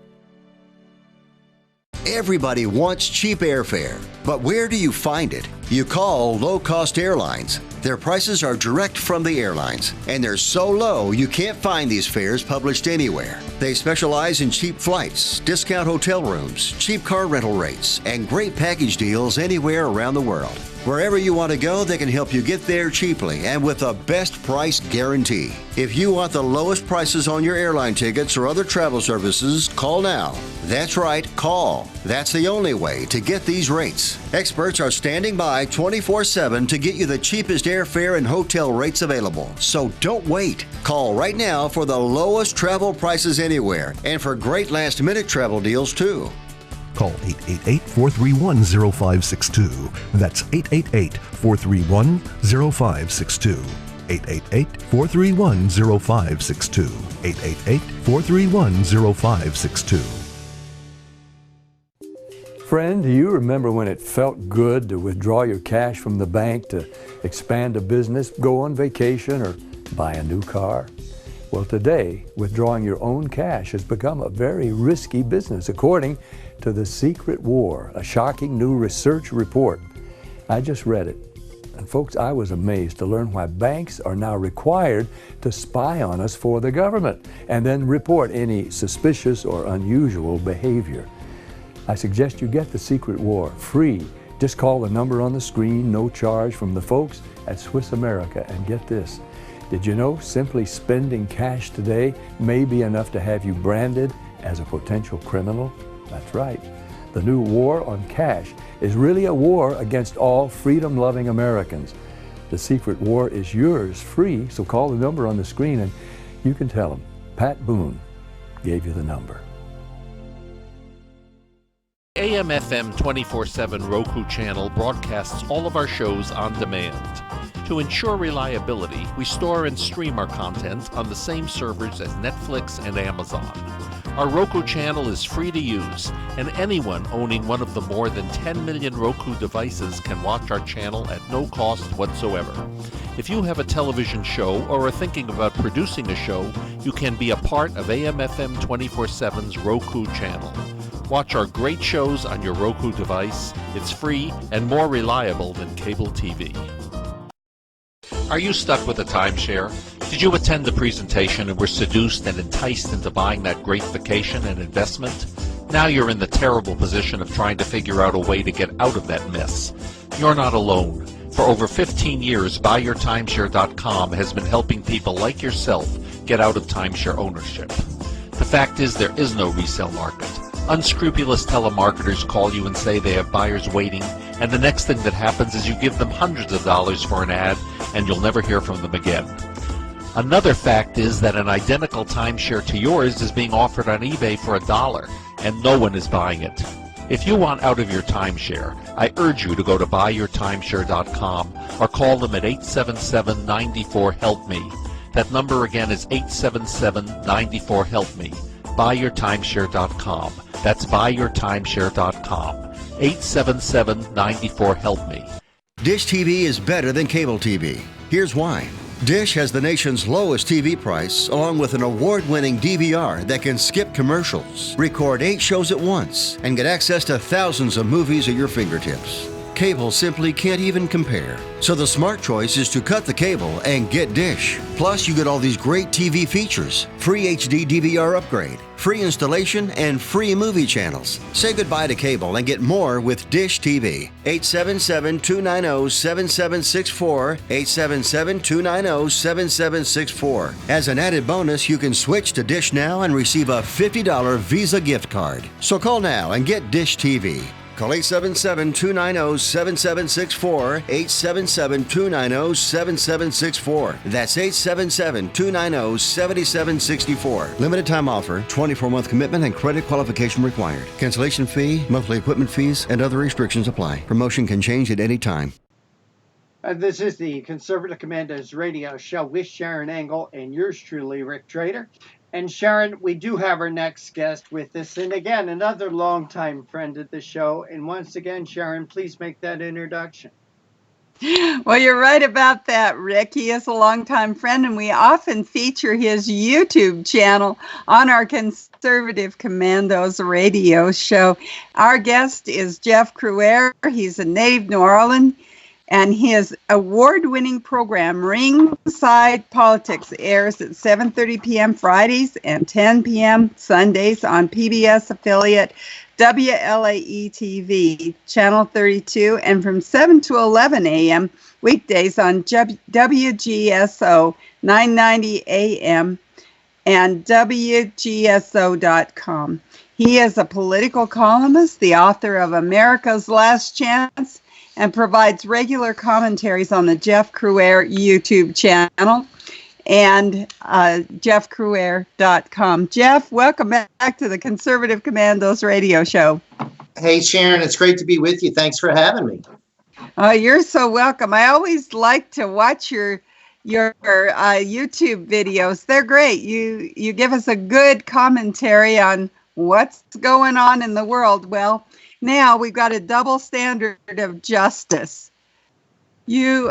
Speaker 8: Everybody wants cheap airfare, but where do you find it? You call low-cost airlines. Their prices are direct from the airlines, and they're so low you can't find these fares published anywhere. They specialize in cheap flights, discount hotel rooms, cheap car rental rates, and great package deals anywhere around the world. Wherever you want to go, they can help you get there cheaply and with a best price guarantee. If you want the lowest prices on your airline tickets or other travel services, call now. That's right, call. That's the only way to get these rates. Experts are standing by 24/7 to get you the cheapest airfare and hotel rates available. So don't wait. Call right now for the lowest travel prices anywhere and for great last-minute travel deals too.
Speaker 7: Call 888-431-0562. That's 888-431-0562. 888-431-0562. 888-431-0562.
Speaker 9: Friend, do you remember when it felt good to withdraw your cash from the bank to expand a business, go on vacation, or buy a new car? Well, today, withdrawing your own cash has become a very risky business, according to The Secret War, a shocking new research report. I just read it. And folks, I was amazed to learn why banks are now required to spy on us for the government and then report any suspicious or unusual behavior. I suggest you get The Secret War free. Just call the number on the screen, no charge, from the folks at Swiss America. And get this, did you know simply spending cash today may be enough to have you branded as a potential criminal? That's right. The new war on cash is really a war against all freedom-loving Americans. The Secret War is yours free, so call the number on the screen and you can tell them Pat Boone gave you the number.
Speaker 10: AM/FM 24/7 Roku channel broadcasts all of our shows on demand. To ensure reliability, we store and stream our content on the same servers as Netflix and Amazon. Our Roku channel is free to use, and anyone owning one of the more than 10 million Roku devices can watch our channel at no cost whatsoever. If you have a television show or are thinking about producing a show, you can be a part of AM/FM 24/7's Roku channel. Watch our great shows on your Roku device. It's free and more reliable than cable TV. Are you stuck with a timeshare? Did you attend the presentation and were seduced and enticed into buying that great vacation and investment? Now you're in the terrible position of trying to figure out a way to get out of that mess. You're not alone. For over 15 years, BuyYourTimeshare.com has been helping people like yourself get out of timeshare ownership. The fact is, there is no resale market. Unscrupulous telemarketers call you and say they have buyers waiting, and the next thing that happens is you give them hundreds of dollars for an ad, and you'll never hear from them again. Another fact is that an identical timeshare to yours is being offered on eBay for $1, and no one is buying it. If you want out of your timeshare, I urge you to go to BuyYourTimeshare.com or call them at 877-94-HELP-ME. That number again is 877-94-HELP-ME. BuyYourTimeshare.com. That's BuyYourTimeshare.com. 877-94-HELP-ME.
Speaker 8: Dish TV is better than cable TV. Here's why. Dish has the nation's lowest TV price, along with an award-winning DVR that can skip commercials, record 8 shows at once, and get access to thousands of movies at your fingertips. Cable simply can't even compare. So the smart choice is to cut the cable and get Dish. Plus, you get all these great TV features, free HD DVR upgrade, free installation, and free movie channels. Say goodbye to cable and get more with Dish TV. 877-290-7764, 877-290-7764. As an added bonus, you can switch to Dish now and receive a $50 Visa gift card. So call now and get Dish TV. Call 877-290-7764, 877-290-7764. That's 877-290-7764. Limited time offer, 24-month commitment and credit qualification required. Cancellation fee, monthly equipment fees, and other restrictions apply. Promotion can change at any time.
Speaker 1: This is the Conservative Commandos radio show with Sharron Engel and yours truly, Rick Trader. And Sharron, we do have our next guest with us, and again, another longtime friend of the show. And once again, Sharron, please make that introduction.
Speaker 2: Well, you're right about that, Rick. He is a longtime friend, and we often feature his YouTube channel on our Conservative Commandos radio show. Our guest is Jeff Crouere. He's a native New Orleans, and his award-winning program, Ringside Politics, airs at 7:30 p.m. Fridays and 10 p.m. Sundays on PBS affiliate WLAE-TV, Channel 32, and from 7 to 11 a.m. weekdays on WGSO 990 a.m. and WGSO.com. He is a political columnist, the author of America's Last Chance, and provides regular commentaries on the Jeff Crouere YouTube channel and jeffcrouere.com. Jeff, welcome back to the Conservative Commandos radio show.
Speaker 13: Hey, Sharron, it's great to be with you. Thanks for having me.
Speaker 2: Oh, you're so welcome. I always like to watch your YouTube videos. They're great. You give us a good commentary on what's going on in the world. Well, now we've got a double standard of justice. You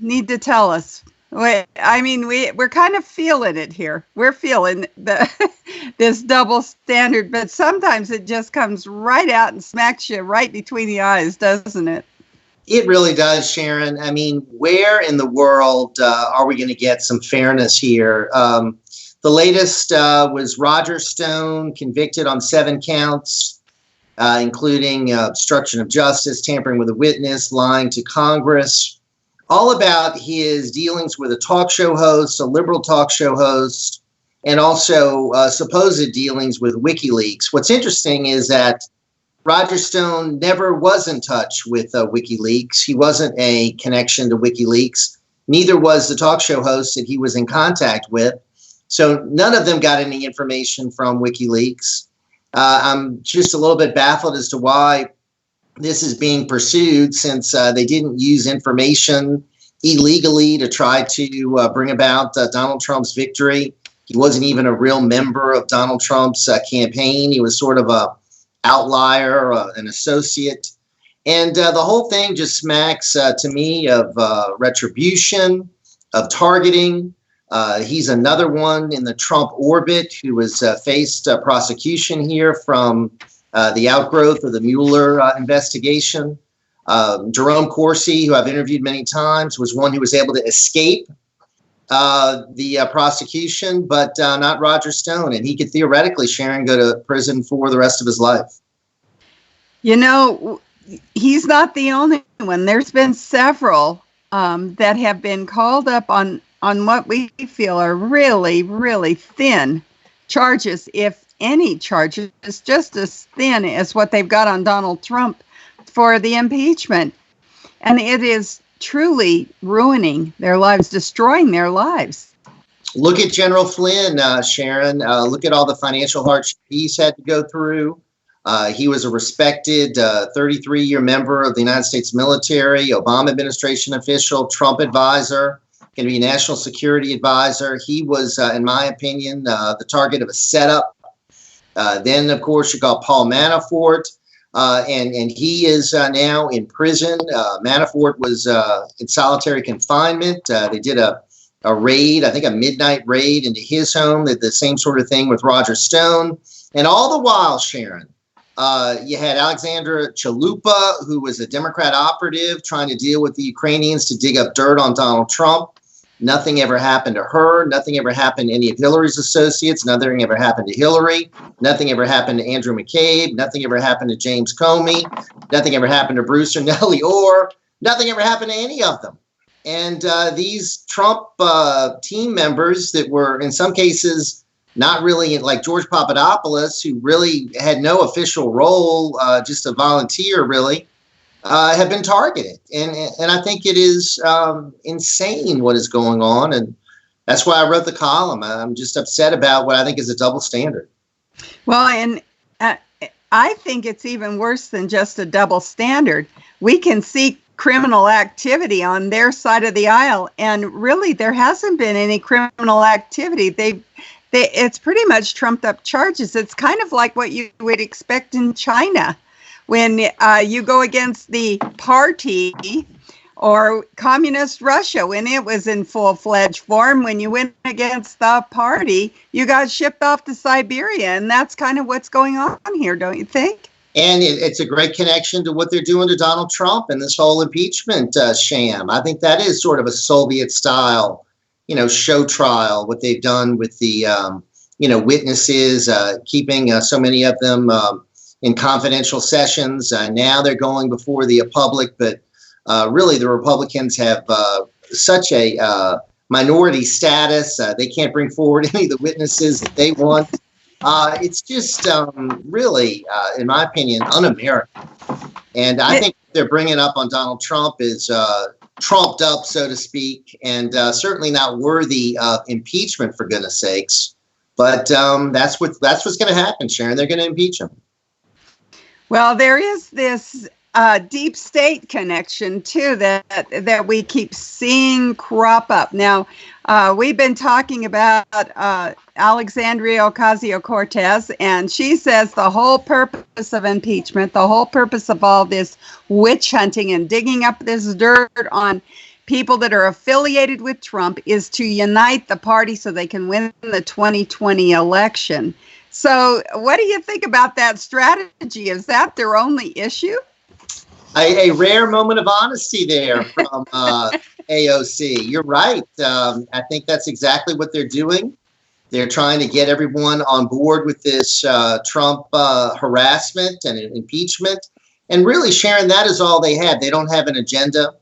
Speaker 2: need to tell us. We're kind of feeling it here. We're feeling this double standard, but sometimes it just comes right out and smacks you right between the eyes, doesn't it?
Speaker 13: It really does, Sharron. I mean, where in the world are we going to get some fairness here? The latest was Roger Stone, convicted on 7 counts, including obstruction of justice, tampering with a witness, lying to Congress. All about his dealings with a talk show host, a liberal talk show host, and also supposed dealings with WikiLeaks. What's interesting is that Roger Stone never was in touch with WikiLeaks. He wasn't a connection to WikiLeaks. Neither was the talk show host that he was in contact with. So none of them got any information from WikiLeaks. I'm just a little bit baffled as to why this is being pursued, since they didn't use information illegally to try to bring about Donald Trump's victory. He wasn't even a real member of Donald Trump's campaign. He was sort of a outlier, an associate. And the whole thing just smacks to me of retribution, of targeting. He's another one in the Trump orbit who has faced prosecution here from the outgrowth of the Mueller investigation. Jerome Corsi, who I've interviewed many times, was one who was able to escape the prosecution, but not Roger Stone. And he could theoretically, Sharron, go to prison for the rest of his life.
Speaker 2: You know, he's not the only one. There's been several that have been called up on what we feel are really, really thin charges, if any charges, just as thin as what they've got on Donald Trump for the impeachment. And it is truly ruining their lives, destroying their lives.
Speaker 13: Look at General Flynn, Sharron. Look at all the financial hardship he's had to go through. He was a respected 33-year member of the United States military, Obama administration official, Trump advisor, going to be national security advisor. He was, in my opinion, the target of a setup. Then, of course, you got Paul Manafort, and he is now in prison. Manafort was in solitary confinement. They did a raid, I think a midnight raid into his home. They did the same sort of thing with Roger Stone. And all the while, Sharron, you had Alexandra Chalupa, who was a Democrat operative trying to deal with the Ukrainians to dig up dirt on Donald Trump. Nothing ever happened to her. Nothing ever happened to any of Hillary's associates. Nothing ever happened to Hillary. Nothing ever happened to Andrew McCabe. Nothing ever happened to James Comey. Nothing ever happened to Bruce or Nellie Orr. Nothing ever happened to any of them. And these Trump team members that were, in some cases, not really, like George Papadopoulos, who really had no official role, just a volunteer, really, have been targeted. And I think it is insane what is going on. And that's why I wrote the column. I'm just upset about what I think is a double standard.
Speaker 2: Well, and I think it's even worse than just a double standard. We can see criminal activity on their side of the aisle, and really there hasn't been any criminal activity. It's pretty much trumped up charges. It's kind of like what you would expect in China when you go against the party, or communist Russia when it was in full-fledged form. When you went against the party, you got shipped off to Siberia, and that's kind of what's going on here, don't you think?
Speaker 13: And it's a great connection to what they're doing to Donald Trump and this whole impeachment sham. I think that is sort of a Soviet-style, show trial, what they've done with the, witnesses, keeping so many of them in confidential sessions. Now they're going before the public, but really the Republicans have such a minority status. They can't bring forward any of the witnesses that they want. It's just really, in my opinion, un-American. And I think what they're bringing up on Donald Trump is trumped up, so to speak, and certainly not worthy of impeachment, for goodness sakes. But that's what's going to happen, Sharron. They're going to impeach him. Well, there is this deep state connection too that we keep seeing crop up. Now, we've been talking about Alexandria Ocasio-Cortez, and she says the whole purpose of impeachment, the whole purpose of all this witch hunting and digging up this dirt on people that are affiliated with Trump is to unite the party so they can win the 2020 election. So what do you think about that strategy? Is that their only issue? A rare moment of honesty there from AOC. You're right. I think that's exactly what they're doing. They're trying to get everyone on board with this Trump harassment and impeachment. And really, Sharron, that is all they have. They don't have an agenda.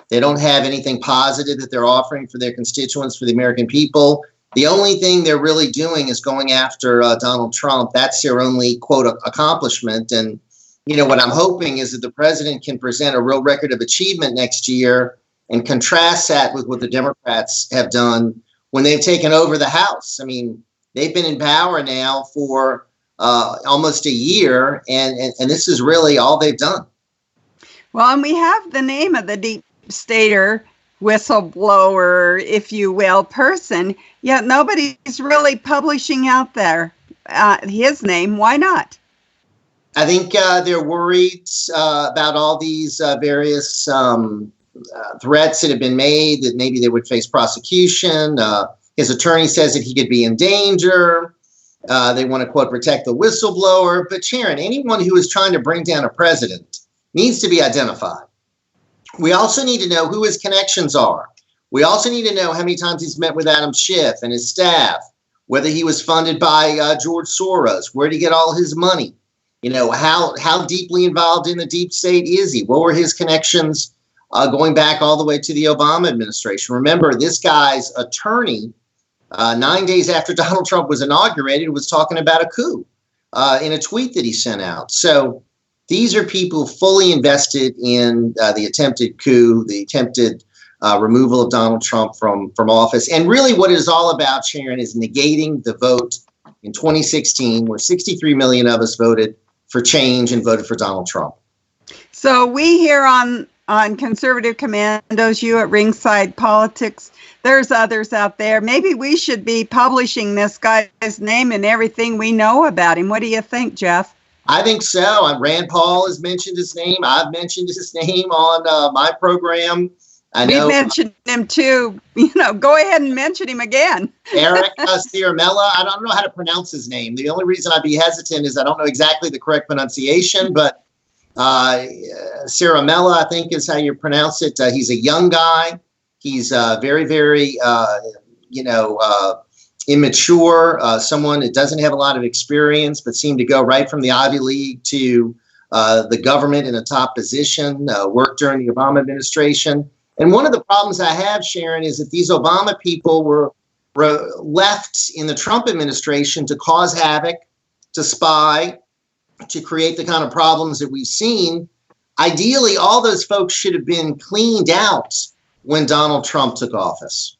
Speaker 13: They don't have anything positive that they're offering for their constituents, for the American people. The only thing they're really doing is going after Donald Trump. That's their only, quote, accomplishment. And what I'm hoping is that the president can present a real record of achievement next year and contrast that with what the Democrats have done when they've taken over the House. I mean, they've been in power now for almost a year, and this is really all they've done. Well, and we have the name of the deep stater, whistleblower, if you will, person, yet nobody's really publishing out there his name. Why not? I think they're worried about all these various threats that have been made, that maybe they would face prosecution. His attorney says that he could be in danger. They want to, quote, protect the whistleblower. But Sharron, anyone who is trying to bring down a president needs to be identified. We also need to know who his connections are. We also need to know how many times he's met with Adam Schiff and his staff, whether he was funded by George Soros, where did he get all his money? How deeply involved in the deep state is he? What were his connections going back all the way to the Obama administration? Remember, this guy's attorney, 9 days after Donald Trump was inaugurated, was talking about a coup in a tweet that he sent out. So these are people fully invested in the attempted coup, the attempted removal of Donald Trump from office. And really what it is all about, Sharron, is negating the vote in 2016, where 63 million of us voted for change and voted for Donald Trump. So we here on Conservative Commandos, you at Ringside Politics, there's others out there. Maybe we should be publishing this guy's name and everything we know about him. What do you think, Jeff? I think so. Rand Paul has mentioned his name. I've mentioned his name on my program. I know. We mentioned him too. Go ahead and mention him again. Eric Ciaramella. I don't know how to pronounce his name. The only reason I'd be hesitant is I don't know exactly the correct pronunciation, but Ciaramella, I think is how you pronounce it. He's a young guy. He's very, very, immature, someone that doesn't have a lot of experience, but seemed to go right from the Ivy League to the government in a top position, worked during the Obama administration. And one of the problems I have, Sharron, is that these Obama people were left in the Trump administration to cause havoc, to spy, to create the kind of problems that we've seen. Ideally, all those folks should have been cleaned out when Donald Trump took office.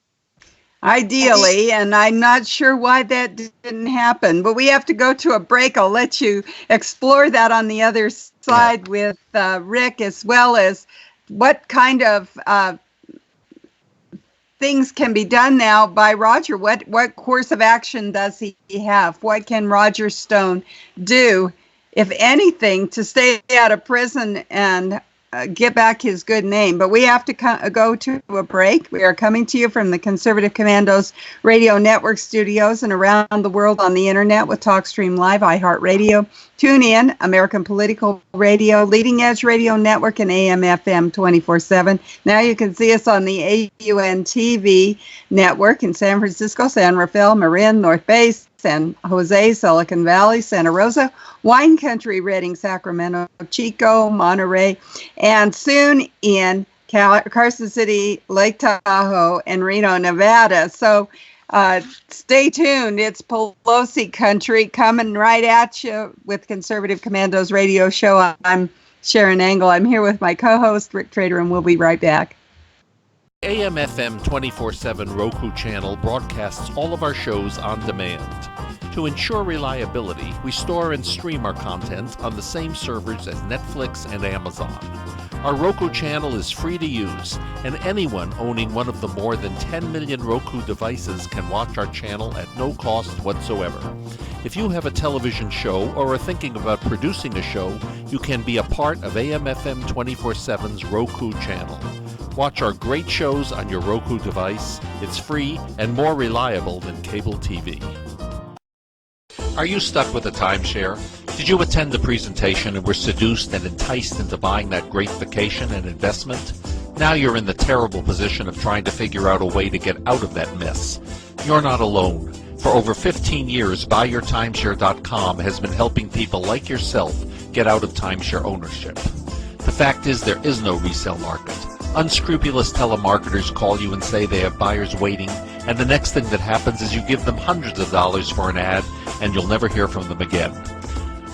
Speaker 13: Ideally, and I'm not sure why that didn't happen, but we have to go to a break. I'll let you explore that on the other side with Rick, as well as
Speaker 2: what kind of things can be done now by Roger? What course of action does he have? What can Roger Stone do, if anything, to stay out of prison and get back his good name? But we have to go to a break. We are coming to you from the Conservative Commandos Radio Network studios and around the world on the internet with TalkStream Live, iHeartRadio, TuneIn, American Political Radio, Leading Edge Radio Network, and AM/FM 24/7. Now you can see us on the AUN TV network in San Francisco, San Rafael, Marin, North Bay, San Jose, Silicon Valley, Santa Rosa, Wine Country, Redding, Sacramento, Chico, Monterey, and soon in Carson City, Lake Tahoe, and Reno, Nevada. So stay tuned. It's Pelosi country coming right at you with Conservative Commandos Radio Show. I'm Sharron Angle. I'm here with my co-host, Rick Trader, and we'll be right back.
Speaker 10: AM/FM 24/7 Roku channel broadcasts all of our shows on demand. To ensure reliability, we store and stream our content on the same servers as Netflix and Amazon. Our Roku channel is free to use, and anyone owning one of the more than 10 million Roku devices can watch our channel at no cost whatsoever. If you have a television show or are thinking about producing a show, you can be a part of AM/FM 24/7's Roku channel. Watch our great shows on your Roku device. It's free and more reliable than cable TV. Are you stuck with a timeshare? Did you attend the presentation and were seduced and enticed into buying that great vacation and investment? Now you're in the terrible position of trying to figure out a way to get out of that mess. You're not alone. For over 15 years, BuyYourTimeshare.com has been helping people like yourself get out of timeshare ownership. The fact is, there is no resale market. Unscrupulous telemarketers call you and say they have buyers waiting, and the next thing that happens is you give them hundreds of dollars for an ad, and you'll never hear from them again.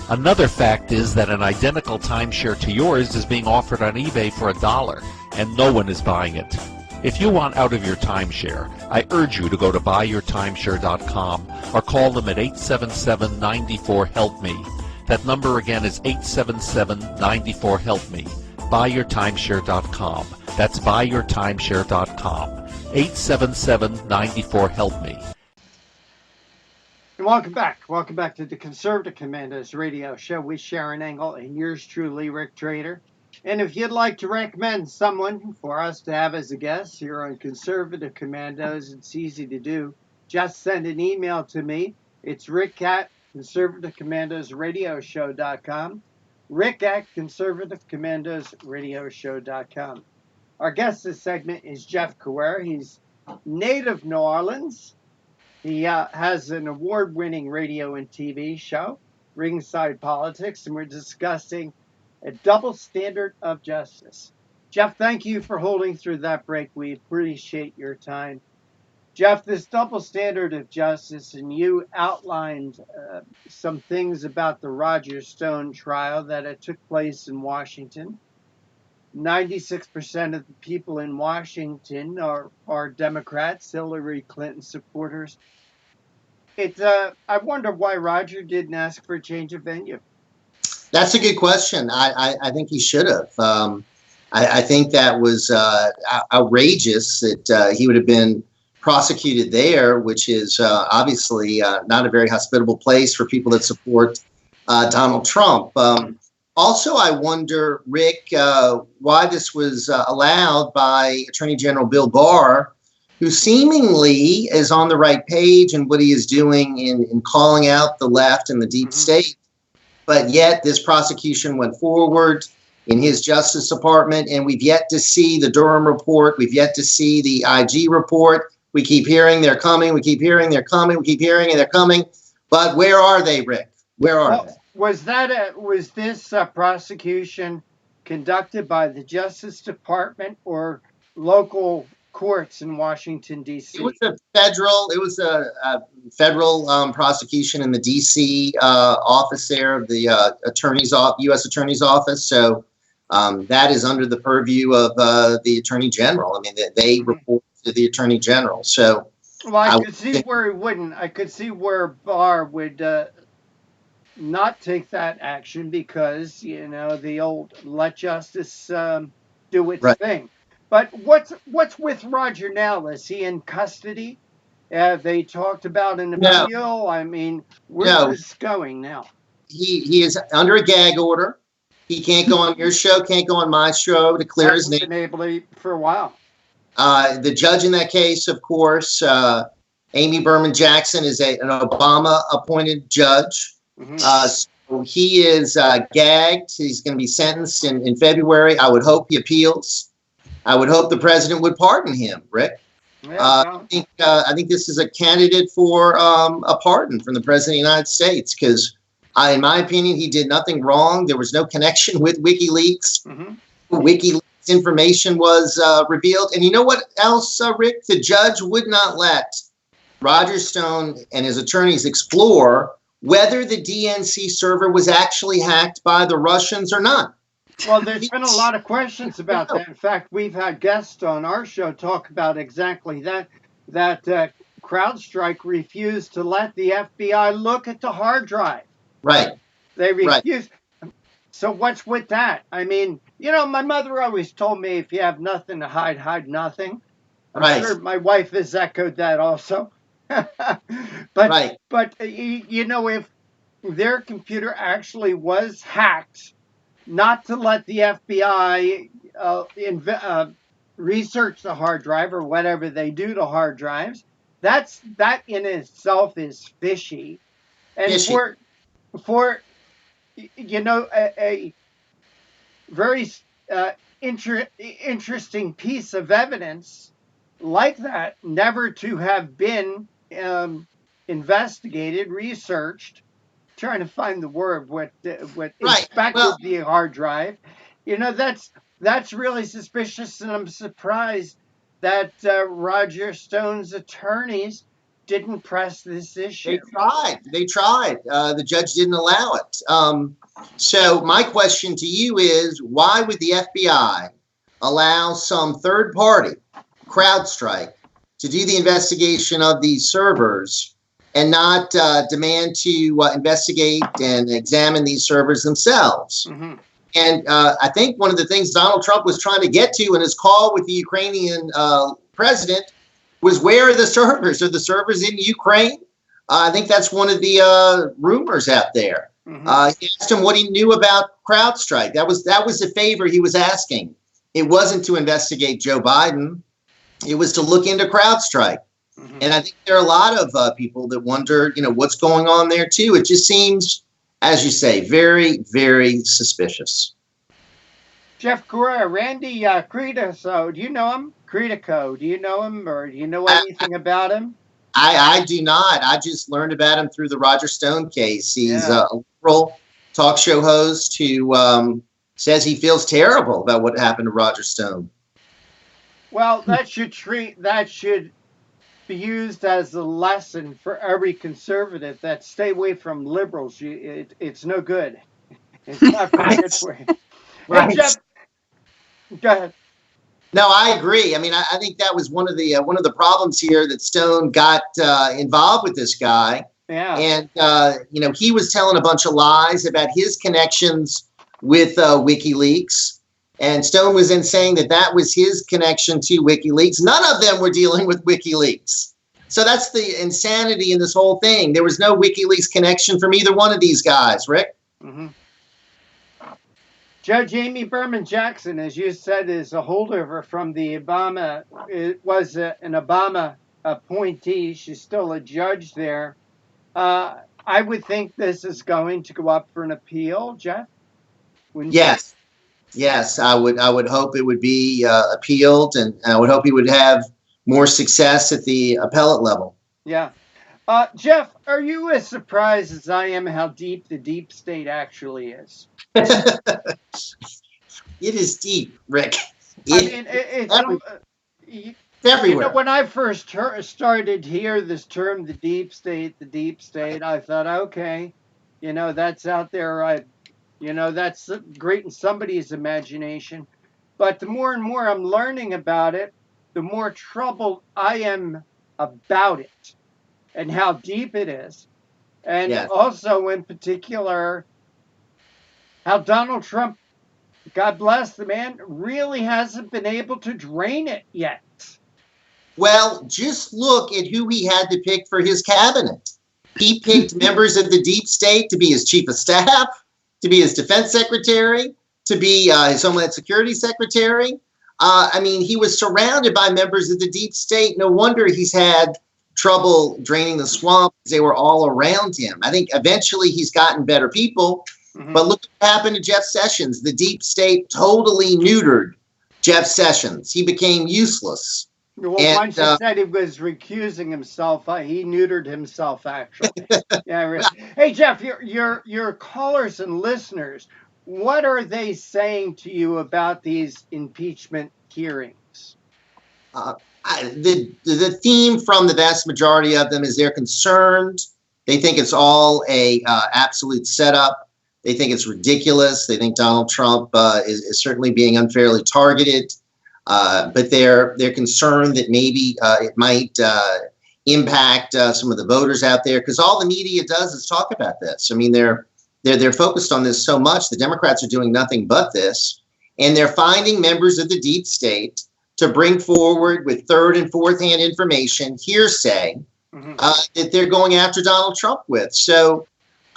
Speaker 10: Another fact is that an identical timeshare to yours is being offered on eBay for $1, and no one is buying it. If you want out of your timeshare, I urge you to go to buyyourtimeshare.com or call them at 877-94-HELP-ME. That number again is 877-94-HELP-ME. BuyYourTimeshare.com. That's BuyYourTimeshare.com. 877-94-HELP-ME.
Speaker 1: And welcome back. Welcome back to the Conservative Commandos Radio Show with Sharron Angle and yours truly, Rick Trader. And if you'd like to recommend someone for us to have as a guest here on Conservative Commandos, it's easy to do. Just send an email to me. It's rick@conservativecommandosradioshow.com. rick@conservativecommandosradioshow.com. Our guest this segment is Jeff Crouere. He's native New Orleans. He has an award-winning radio and TV show, Ringside Politics, and we're discussing a double standard of justice. Jeff, thank you for holding through that break. We appreciate your time. Jeff, this double standard of justice, and you outlined some things about the Roger Stone trial that it took place in Washington. 96% of the people in Washington are Democrats, Hillary Clinton supporters. I wonder why Roger didn't ask for a change of venue.
Speaker 13: That's a good question. I think he should have. I think that was outrageous that he would have been prosecuted there, which is obviously not a very hospitable place for people that support Donald Trump. Also, I wonder, Rick, why this was allowed by Attorney General Bill Barr, who seemingly is on the right page in what he is doing in calling out the left and the deep state. But yet this prosecution went forward in his Justice Department, and we've yet to see the Durham report. We've yet to see the IG report. We keep hearing they're coming. We keep hearing they're coming. We keep hearing and they're coming. But where are they, Rick? Where are they?
Speaker 1: Was this prosecution conducted by the Justice Department or local courts in Washington, D.C.?
Speaker 13: It was a federal prosecution in the D.C. Office there of the U.S. Attorney's Office. So that is under the purview of the Attorney General. I mean, they report to the Attorney General. So,
Speaker 1: well, I could see where he wouldn't. I could see where Barr would not take that action because, the old let justice do its
Speaker 13: Right.
Speaker 1: thing. But what's with Roger now? Is he in custody? They talked about an
Speaker 13: No.
Speaker 1: appeal. I mean, where's
Speaker 13: No.
Speaker 1: this going now?
Speaker 13: He is under a gag order. He can't go on your show, can't go on my show to clear his
Speaker 1: Hasn't
Speaker 13: name.
Speaker 1: been able to for a while.
Speaker 13: The judge in that case, of course, Amy Berman Jackson, is an Obama-appointed judge. So he is gagged. He's going to be sentenced in February. I would hope he appeals. I would hope the president would pardon him, Rick. I think this is a candidate for a pardon from the president of the United States because, in my opinion, he did nothing wrong. There was no connection with WikiLeaks. WikiLeaks information was revealed. And you know what else, Rick? The judge would not let Roger Stone and his attorneys explore whether the DNC server was actually hacked by the Russians or not.
Speaker 1: Well, there's been a lot of questions about that. In fact, we've had guests on our show talk about exactly that. That CrowdStrike refused to let the FBI look at the hard drive.
Speaker 13: Right.
Speaker 1: They refused. Right. So what's with that? I mean, you know, my mother always told me if you have nothing to hide, hide nothing. I'm sure my wife has echoed that also. But you know, if their computer actually was hacked, not to let the FBI research the hard drive or whatever they do to hard drives, that in itself is fishy. And for you know, a very interesting piece of evidence like that never to have been investigated, researched, trying to find the word, what inspected the hard drive. You know, that's really suspicious, and I'm surprised that Roger Stone's attorneys didn't press this issue.
Speaker 13: They tried. The judge didn't allow it. So my question to you is, why would the FBI allow some third party, CrowdStrike, to do the investigation of these servers and not demand to investigate and examine these servers themselves? And I think one of the things Donald Trump was trying to get to in his call with the Ukrainian president was, where are the servers? Are the servers in Ukraine? I think that's one of the rumors out there. He asked him what he knew about CrowdStrike. That was the favor he was asking. It wasn't to investigate Joe Biden. It was to look into CrowdStrike. And I think there are a lot of people that wonder, you know, what's going on there too. It just seems, as you say, very, very suspicious.
Speaker 1: Jeff Crouere, Randy Credico, do you know him? Credico, do you know him, or do you know anything about him?
Speaker 13: I do not. I just learned about him through the Roger Stone case. He's a liberal talk show host who says he feels terrible about what happened to Roger Stone.
Speaker 1: Well, that should be used as a lesson for every conservative that stay away from liberals. It's no good. It's not good for you. Hey, Jeff, go ahead.
Speaker 13: No, I agree. I mean, I think that was one of the problems here, that Stone got involved with this guy.
Speaker 1: Yeah.
Speaker 13: And you know, he was telling a bunch of lies about his connections with WikiLeaks, and Stone was then saying that was his connection to WikiLeaks. None of them were dealing with WikiLeaks. So that's the insanity in this whole thing. There was no WikiLeaks connection from either one of these guys, Rick.
Speaker 1: Judge Amy Berman Jackson, as you said, is a holdover from the Obama. It was an Obama appointee. She's still a judge there. I would think this is going to go up for an appeal, Jeff.
Speaker 13: Yes. Yes, I would hope it would be appealed, and I would hope he would have more success at the appellate level.
Speaker 1: Yeah. Jeff, are you as surprised as I am how deep the deep state actually is?
Speaker 13: It is deep, Rick.
Speaker 1: It's
Speaker 13: everywhere.
Speaker 1: You know, when I first started to hear this term, the deep state, I thought, okay, you know, that's out there. You know, that's great in somebody's imagination. But the more and more I'm learning about it, the more troubled I am about it and how deep it is. And also, in particular, how Donald Trump God bless, the man really hasn't been able to drain it yet.
Speaker 13: Well, just look at who he had to pick for his cabinet. He picked members of the deep state to be his chief of staff, to be his defense secretary, to be his Homeland Security secretary. I mean, he was surrounded by members of the deep state. No wonder he's had trouble draining the swamp, because they were all around him. I think eventually he's gotten better people. But look what happened to Jeff Sessions. The deep state totally neutered Jeff Sessions. He became useless.
Speaker 1: Well, once he said he was recusing himself, he neutered himself, actually. Yeah, really. Hey, Jeff, your callers and listeners, what are they saying to you about these impeachment hearings?
Speaker 13: The theme from the vast majority of them is they're concerned. They think it's all a absolute setup. They think it's ridiculous. They think Donald Trump is certainly being unfairly targeted. But they're concerned that maybe it might impact some of the voters out there, because all the media does is talk about this. I mean, they're focused on this so much. The Democrats are doing nothing but this, and they're finding members of the deep state to bring forward with third and fourth hand information, hearsay, that they're going after Donald Trump with. So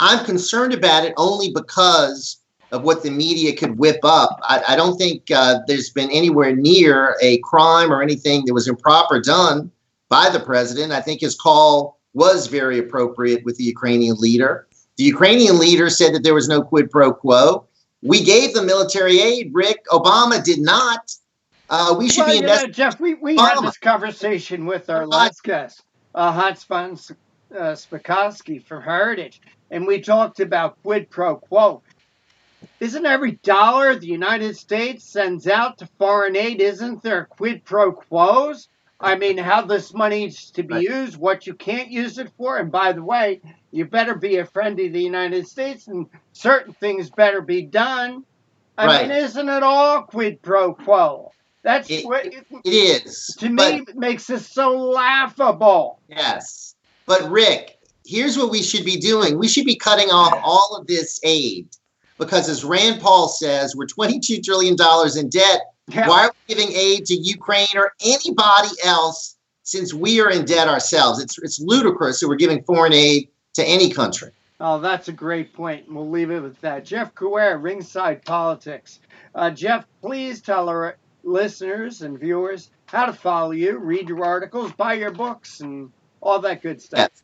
Speaker 13: I'm concerned about it only because of what the media could whip up. I don't think there's been anywhere near a crime or anything that was improper done by the president. I think his call was very appropriate with the Ukrainian leader. The Ukrainian leader said that there was no quid pro quo. We gave them military aid, Rick. Obama did not. We should be investing.
Speaker 1: Jeff, we had this conversation with our last guest, VonSpakovsky from Heritage, and we talked about quid pro quo. Isn't every dollar the United States sends out to foreign aid, isn't there quid pro quos? I mean, how this money is to be used, what you can't use it for. And by the way, you better be a friend of the United States and certain things better be done. I mean, isn't it all quid pro quo? That's what it
Speaker 13: is.
Speaker 1: To me, it makes it so laughable.
Speaker 13: Yes. But Rick, here's what we should be doing. We should be cutting off all of this aid. Because as Rand Paul says, we're $22 trillion in debt. Yeah. Why are we giving aid to Ukraine or anybody else since we are in debt ourselves? It's ludicrous that we're giving foreign aid to any country.
Speaker 1: Oh, that's a great point. We'll leave it with that. Jeff Crouere, Ringside Politics. Jeff, please tell our listeners and viewers how to follow you, read your articles, buy your books, and all that good stuff.
Speaker 13: Yes.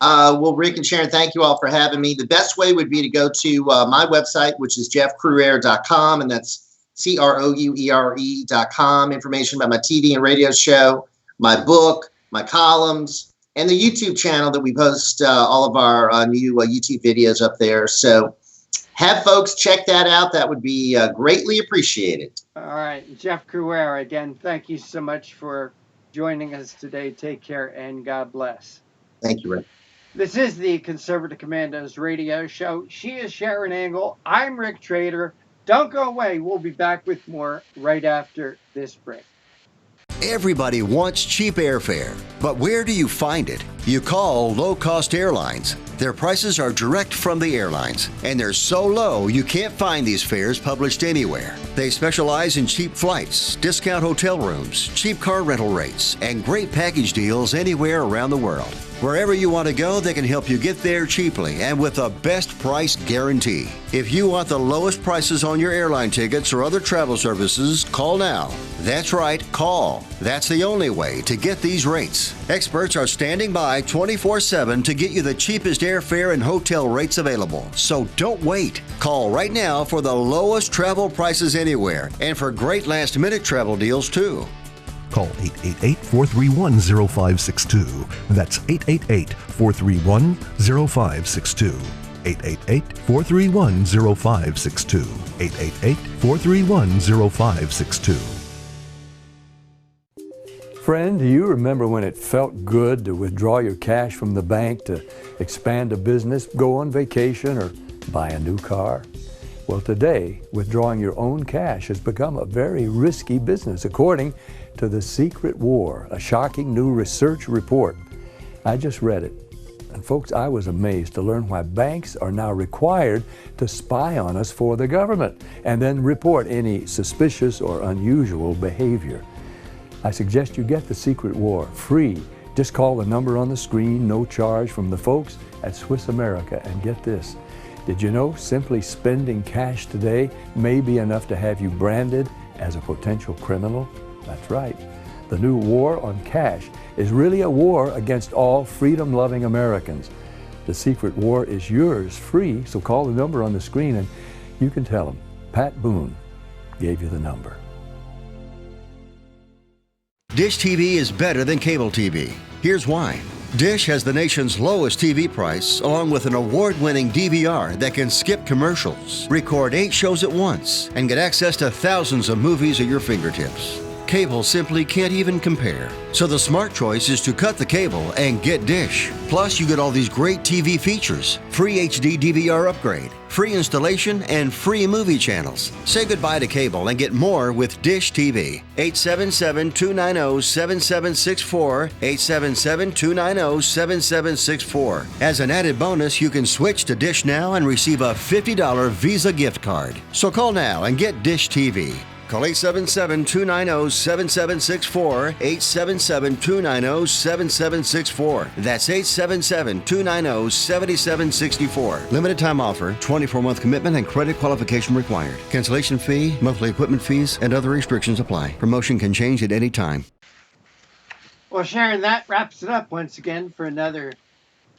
Speaker 13: Well, Rick and Sharron, thank you all for having me. The best way would be to go to my website, which is jeffcrouere.com, and that's CROUERE.com. Information about my TV and radio show, my book, my columns, and the YouTube channel that we post all of our new YouTube videos up there. So have folks check that out. That would be greatly appreciated.
Speaker 1: All right. Jeff Crouere, again, thank you so much for joining us today. Take care and God bless.
Speaker 13: Thank you, Rick.
Speaker 1: This is the Conservative Commandos radio show. She is Sharron Angle. I'm Rick Trader. Don't go away. We'll be back with more right after this break.
Speaker 8: Everybody wants cheap airfare, but where do you find it? You call low-cost airlines. Their prices are direct from the airlines, and they're so low you can't find these fares published anywhere. They specialize in cheap flights, discount hotel rooms, cheap car rental rates, and great package deals anywhere around the world. Wherever you want to go, they can help you get there cheaply and with a best price guarantee. If you want the lowest prices on your airline tickets or other travel services, call now. That's right, call. That's the only way to get these rates. Experts are standing by 24/7 to get you the cheapest airfare and hotel rates available. So don't wait. Call right now for the lowest travel prices anywhere and for great last-minute travel deals too.
Speaker 7: Call 888-431-0562. That's 888-431-0562. 888-431-0562. 888-431-0562.
Speaker 9: Friend, do you remember when it felt good to withdraw your cash from the bank to expand a business, go on vacation, or buy a new car? Well, today, withdrawing your own cash has become a very risky business, according to The Secret War, a shocking new research report. I just read it. And folks, I was amazed to learn why banks are now required to spy on us for the government and then report any suspicious or unusual behavior. I suggest you get The Secret War free. Just call the number on the screen, no charge, from the folks at Swiss America. And get this, did you know simply spending cash today may be enough to have you branded as a potential criminal? That's right. The new war on cash is really a war against all freedom-loving Americans. The Secret War is yours free, so call the number on the screen and you can tell them Pat Boone gave you the number.
Speaker 8: Dish TV is better than cable TV. Here's why. Dish has the nation's lowest TV price, along with an award-winning DVR that can skip commercials, record 8 shows at once, and get access to thousands of movies at your fingertips. Cable simply can't even compare. So the smart choice is to cut the cable and get Dish. Plus, you get all these great TV features, free HD DVR upgrade, free installation, and free movie channels. Say goodbye to cable and get more with Dish TV. 877-290-7764, 877-290-7764. As an added bonus, you can switch to Dish now and receive a $50 Visa gift card. So call now and get Dish TV. Call 877-290-7764, 877-290-7764. That's 877-290-7764. Limited time offer, 24-month commitment and credit qualification required. Cancellation fee, monthly equipment fees, and other restrictions apply. Promotion can change at any time.
Speaker 1: Well, Sharron, that wraps it up once again for another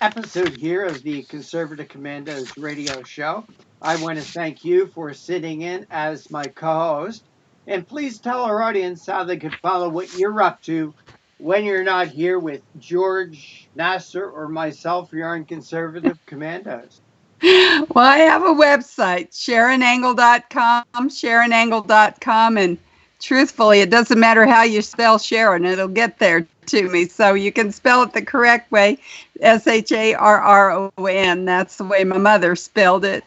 Speaker 1: episode here of the Conservative Commandos radio show. I want to thank you for sitting in as my co-host. And please tell our audience how they can follow what you're up to when you're not here with George, Nasser, or myself here on Conservative Commandos.
Speaker 2: Well, I have a website, SharonAngle.com, SharonAngle.com, and truthfully, it doesn't matter how you spell Sharron, it'll get there to me. So you can spell it the correct way, Sharron. That's the way my mother spelled it,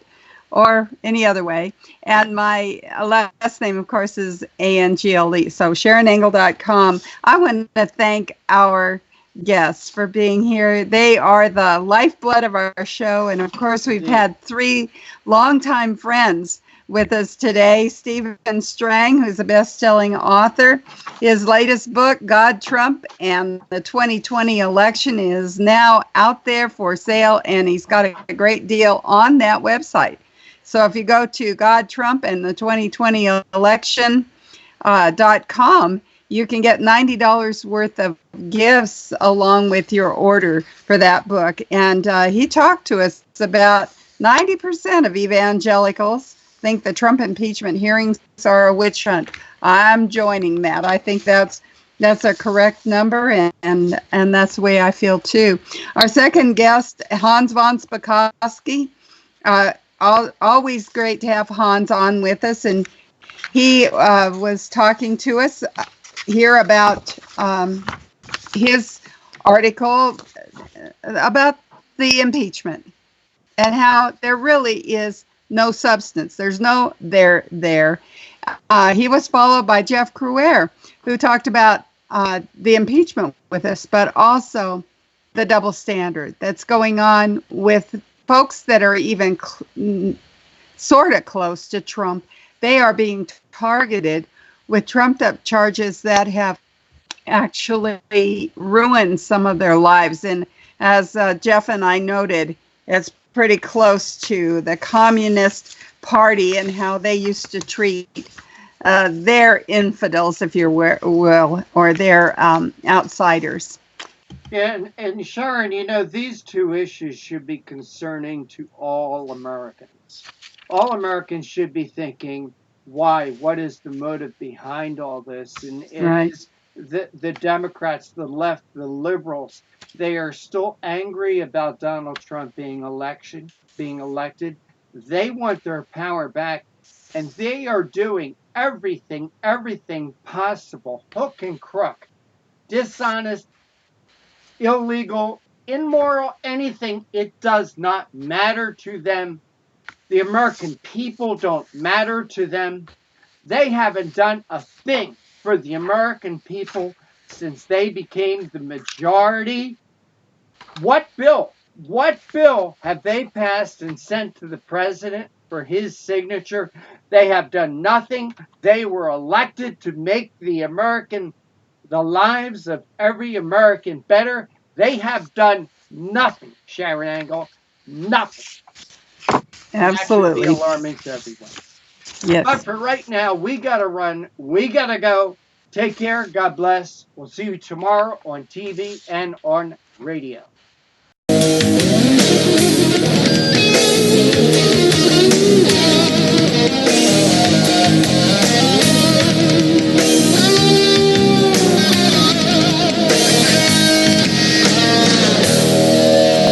Speaker 2: or any other way. And my last name, of course, is Angle. So SharonAngle.com. I want to thank our guests for being here. They are the lifeblood of our show. And of course, we've had 3 longtime friends with us today. Stephen Strang, who's a best-selling author. His latest book, God, Trump, and the 2020 election, is now out there for sale, and he's got a great deal on that website. So if you go to God, Trump, and the 2020 election.com, you can get $90 worth of gifts along with your order for that book. And he talked to us about 90% of evangelicals think the Trump impeachment hearings are a witch hunt. I'm joining that. I think that's a correct number, and that's the way I feel too. Our second guest, Hans VonSpakovsky. Always great to have Hans on with us, and he was talking to us here about his article about the impeachment and how there really is no substance. There's no there. He was followed by Jeff Crouere, who talked about the impeachment with us, but also the double standard that's going on with folks that are even sort of close to Trump. They are being targeted with trumped-up charges that have actually ruined some of their lives. And as Jeff and I noted, it's pretty close to the Communist Party and how they used to treat their infidels, if you will, or their outsiders.
Speaker 1: Yeah, and Sharron, you know, these 2 issues should be concerning to all Americans. All Americans should be thinking, why? What is the motive behind all this? And
Speaker 2: right.
Speaker 1: The Democrats, the left, the liberals, they are still angry about Donald Trump being elected. They want their power back, and they are doing everything possible, hook and crook, dishonest, illegal, immoral, anything. It does not matter to them. The American people don't matter to them. They haven't done a thing for the American people since they became the majority. What bill What bill have they passed and sent to the president for his signature? They have done nothing. They were elected to make the lives of every American better. They have done nothing, Sharron Angle. Nothing.
Speaker 2: Absolutely.
Speaker 1: That should be alarming to everyone.
Speaker 2: Yes.
Speaker 1: But for right now, we got to run. We got to go. Take care. God bless. We'll see you tomorrow on TV and on radio.